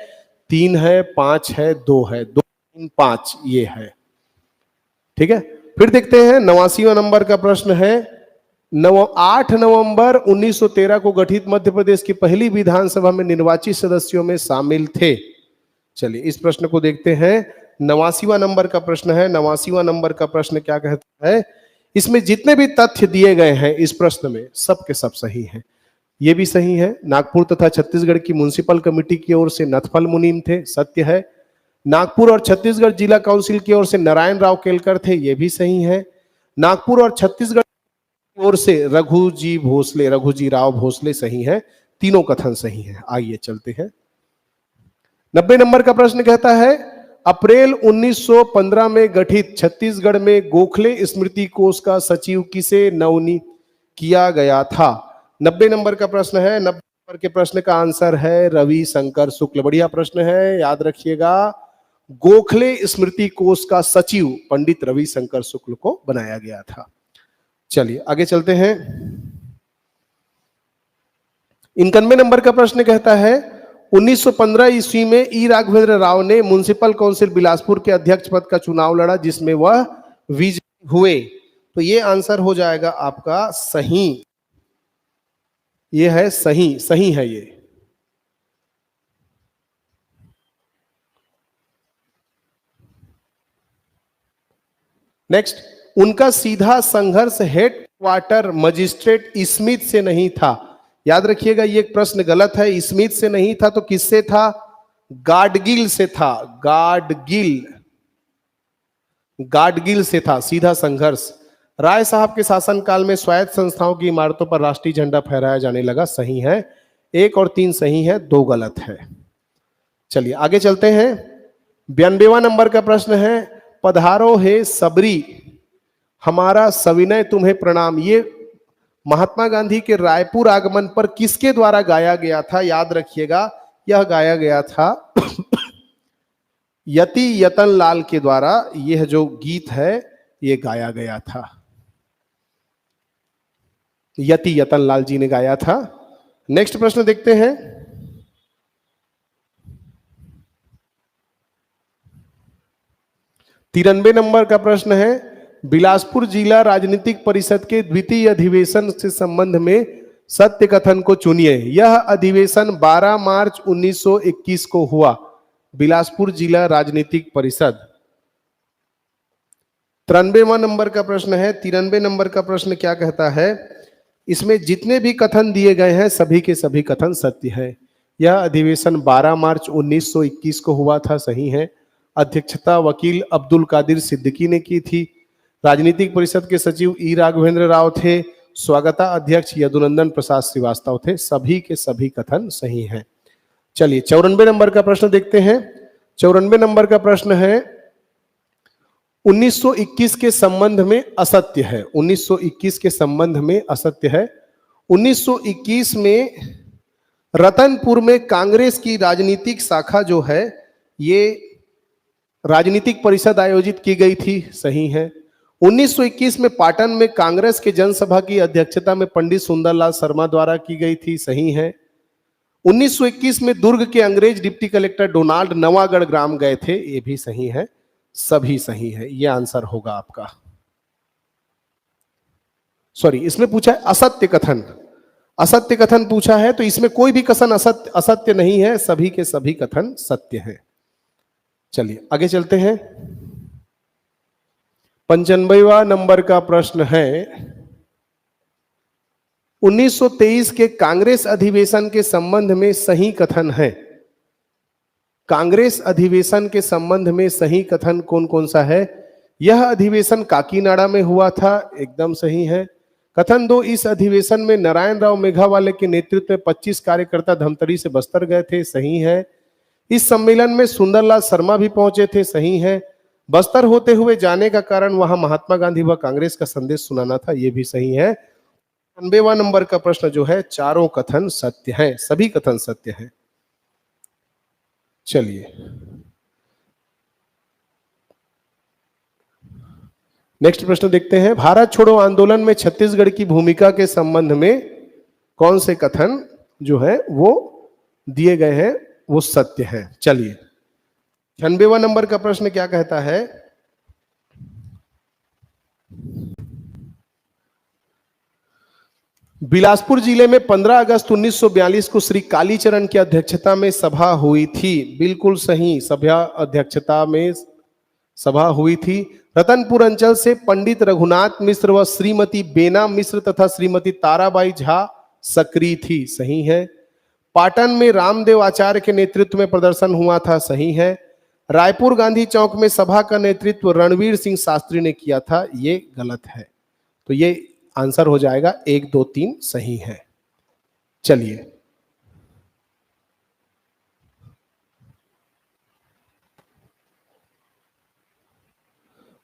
3 है, 5 है, 2 है, 2 3 5 ये है। ठीक है, फिर देखते हैं 89वां नंबर का प्रश्न है। 8 नवंबर 1913 को गठित मध्य प्रदेश की पहली विधानसभा में निर्वाचित सदस्यों में शामिल थे। चलिए इस प्रश्न को देखते हैं। 89वां नंबर का प्रश्न है। 89वां नंबर का प्रश्न क्या कहता है, इसमें जितने भी तथ्य दिए गए हैं इस प्रश्न में सब के सब सही हैं। ये भी सही है। नागपुर तथा छत्तीसगढ़ की म्युनिसिपल कमेटी की ओर से नथफल मुनीम थे, सत्य है। नागपुर और छत्तीसगढ़ जिला काउंसिल की ओर से नारायण राव केलकर थे, ये भी सही है। नागपुर और छत्तीसगढ़ की ओर से रघुजी राव भोसले सही है। तीनों कथन सही है। आइए चलते हैं। 90 नंबर का प्रश्न कहता है, अप्रैल 1915 में गठित छत्तीसगढ़ में गोखले स्मृति कोष का सचिव किसे नवनियुक्त किया गया था? 90 नंबर का प्रश्न है। 90 नंबर के प्रश्न का आंसर है रविशंकर शुक्ल। बढ़िया प्रश्न है, याद रखिएगा। गोखले स्मृति कोष का सचिव पंडित रविशंकर शुक्ल को बनाया गया था। चलिए आगे चलते हैं। 91 नंबर का प्रश्न कहता है, 1915 ईस्वी में ई राघवेंद्र राव ने म्युनिसिपल काउंसिल बिलासपुर के अध्यक्ष पद का चुनाव लड़ा, जिसमें वह विजयी हुए। तो ये आंसर हो जाएगा आपका सही। ये है सही, सही है ये। नेक्स्ट, उनका सीधा संघर्ष हेडक्वार्टर मजिस्ट्रेट स्मिथ से नहीं था। याद रखिएगा ये प्रश्न गलत है। स्मिथ से नहीं था तो किससे था? गाडगिल से था। गाडगिल से था सीधा संघर्ष। राय साहब के शासनकाल में स्वायत्त संस्थाओं की इमारतों पर राष्ट्रीय झंडा फहराया जाने लगा, सही है। 1 और 3 सही है, 2 गलत है। चलिए आगे चलते हैं। 92वां नंबर का प्रश्न है, पधारो हे सबरी हमारा सविनय तुम्हें प्रणाम। ये महात्मा गांधी के रायपुर आगमन पर किसके द्वारा गाया गया था? याद रखिएगा यह गाया गया था यति यतन लाल के द्वारा। यह जो गीत है यह गाया गया था, यति यतन लाल जी ने गाया था। नेक्स्ट प्रश्न देखते हैं। तिरानवे नंबर का प्रश्न है, बिलासपुर जिला राजनीतिक परिषद के द्वितीय अधिवेशन से संबंध में सत्य कथन को चुनिए। यह अधिवेशन 12 मार्च 1921 को हुआ। बिलासपुर जिला राजनीतिक परिषद। 93वां नंबर का प्रश्न है। 93 नंबर का प्रश्न क्या कहता है, इसमें जितने भी कथन दिए गए हैं सभी के सभी कथन सत्य है। यह अधिवेशन 12 मार्च 1921 को हुआ था, सही है। अध्यक्षता वकील अब्दुल कादिर सिद्दीकी ने की थी। राजनीतिक परिषद के सचिव ई राघवेंद्र राव थे। स्वागता अध्यक्ष यदुनंदन प्रसाद श्रीवास्तव थे। सभी के सभी कथन सही हैं। चलिए 94 नंबर का प्रश्न देखते हैं। 94 नंबर का प्रश्न है, 1921 के संबंध में असत्य है। 1921 के संबंध में असत्य है। 1921 में रतनपुर में कांग्रेस की राजनीतिक शाखा जो है ये राजनीतिक परिषद आयोजित की गई थी, सही है। 1921 में पाटन में कांग्रेस के जनसभा की अध्यक्षता में पंडित सुंदरलाल शर्मा द्वारा की गई थी, सही है। 1921 में दुर्ग के अंग्रेज डिप्टी कलेक्टर डोनाल्ड नवागढ़ ग्राम गए थे, ये भी सही है। सभी सही है, ये आंसर होगा आपका। सॉरी, इसमें पूछा है असत्य कथन। असत्य कथन पूछा है तो इसमें कोई भी कथन असत्य नहीं है, सभी के सभी कथन सत्य है। चलिए आगे चलते हैं। 95वां नंबर का प्रश्न है, 1923 के कांग्रेस अधिवेशन के संबंध में सही कथन है। कांग्रेस अधिवेशन के संबंध में सही कथन कौन कौन सा है? यह अधिवेशन काकीनाडा में हुआ था, एकदम सही है। कथन 2, इस अधिवेशन में नारायण राव मेघावाले के नेतृत्व में 25 कार्यकर्ता धमतरी से बस्तर गए थे, सही है। इस सम्मेलन में सुंदरलाल शर्मा भी पहुंचे थे, सही है। बस्तर होते हुए जाने का कारण वहां महात्मा गांधी व कांग्रेस का संदेश सुनाना था, यह भी सही है। 90वां नंबर का प्रश्न जो है, चारों कथन सत्य हैं, सभी कथन सत्य हैं। चलिए नेक्स्ट प्रश्न देखते हैं। भारत छोड़ो आंदोलन में छत्तीसगढ़ की भूमिका के संबंध में कौन से कथन जो है वो दिए गए हैं, वो सत्य है। चलिए 96वां नंबर का प्रश्न क्या कहता है? बिलासपुर जिले में 15 अगस्त 1942 को श्री कालीचरण की अध्यक्षता में सभा हुई थी, बिल्कुल सही, सभा अध्यक्षता में सभा हुई थी। रतनपुर अंचल से पंडित रघुनाथ मिश्र व श्रीमती बेना मिश्र तथा श्रीमती ताराबाई झा सक्रिय थी, सही है। पाटन में रामदेव आचार्य के नेतृत्व में प्रदर्शन हुआ था, सही है। रायपुर गांधी चौक में सभा का नेतृत्व रणवीर सिंह शास्त्री ने किया था, ये गलत है। तो ये आंसर हो जाएगा 1, 2, 3 सही है। चलिए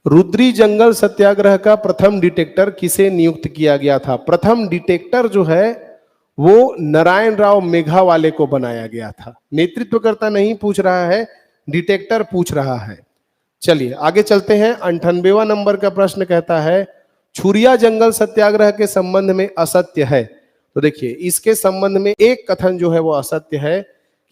रुद्री जंगल सत्याग्रह का प्रथम डिटेक्टर किसे नियुक्त किया गया था? प्रथम डिटेक्टर जो है वो नारायण राव मेघावाले को बनाया गया था। नेतृत्वकर्ता नहीं पूछ रहा है, डिटेक्टर पूछ रहा है। चलिए आगे चलते हैं। 98वां नंबर का प्रश्न कहता है, छुरिया जंगल सत्याग्रह के संबंध में असत्य है। तो देखिए इसके संबंध में एक कथन जो है वो असत्य है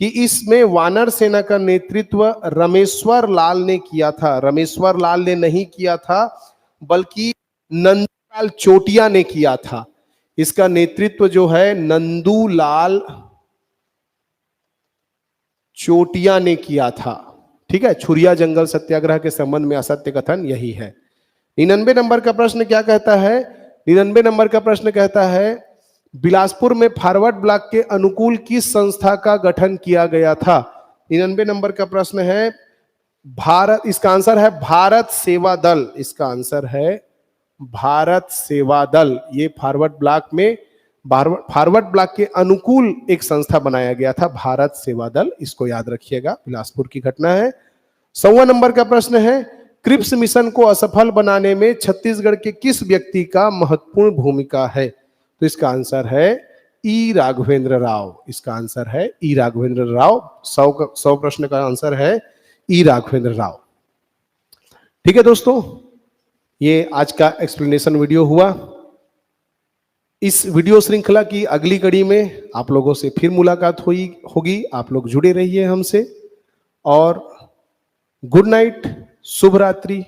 कि इसमें वानर सेना का नेतृत्व रमेश्वर लाल ने किया था। रमेश्वर लाल ने नहीं किया था, बल्कि नंदूलाल चोटिया ने किया था। इसका नेतृत्व जो है नंदूलाल चोटिया ने किया था। ठीक है, छुरिया जंगल सत्याग्रह के संबंध में असत्य कथन यही है। 99 नंबर का प्रश्न क्या कहता है? 99 नंबर का प्रश्न कहता है, बिलासपुर में फॉरवर्ड ब्लॉक के अनुकूल किस संस्था का गठन किया गया था? 99 नंबर का प्रश्न है भारत, इसका आंसर है भारत सेवा दल। इसका आंसर है भारत सेवा दल। ये फॉरवर्ड ब्लॉक में फॉरवर्ड ब्लॉक के अनुकूल एक संस्था बनाया गया था, भारत सेवा दल। इसको याद रखिएगा, बिलासपुर की घटना है। 100वां नंबर का प्रश्न है, क्रिप्स मिशन को असफल बनाने में छत्तीसगढ़ के किस व्यक्ति का महत्वपूर्ण भूमिका है? तो इसका आंसर है ई राघवेंद्र राव। इसका आंसर है ई राघवेंद्र राव। 100 प्रश्न का आंसर है ई राघवेंद्र राव। ठीक है दोस्तों, ये आज का एक्सप्लेनेशन वीडियो हुआ। इस वीडियो श्रृंखला की अगली कड़ी में आप लोगों से फिर मुलाकात होगी। आप लोग जुड़े रहिए हमसे, और गुड नाइट, शुभ रात्रि।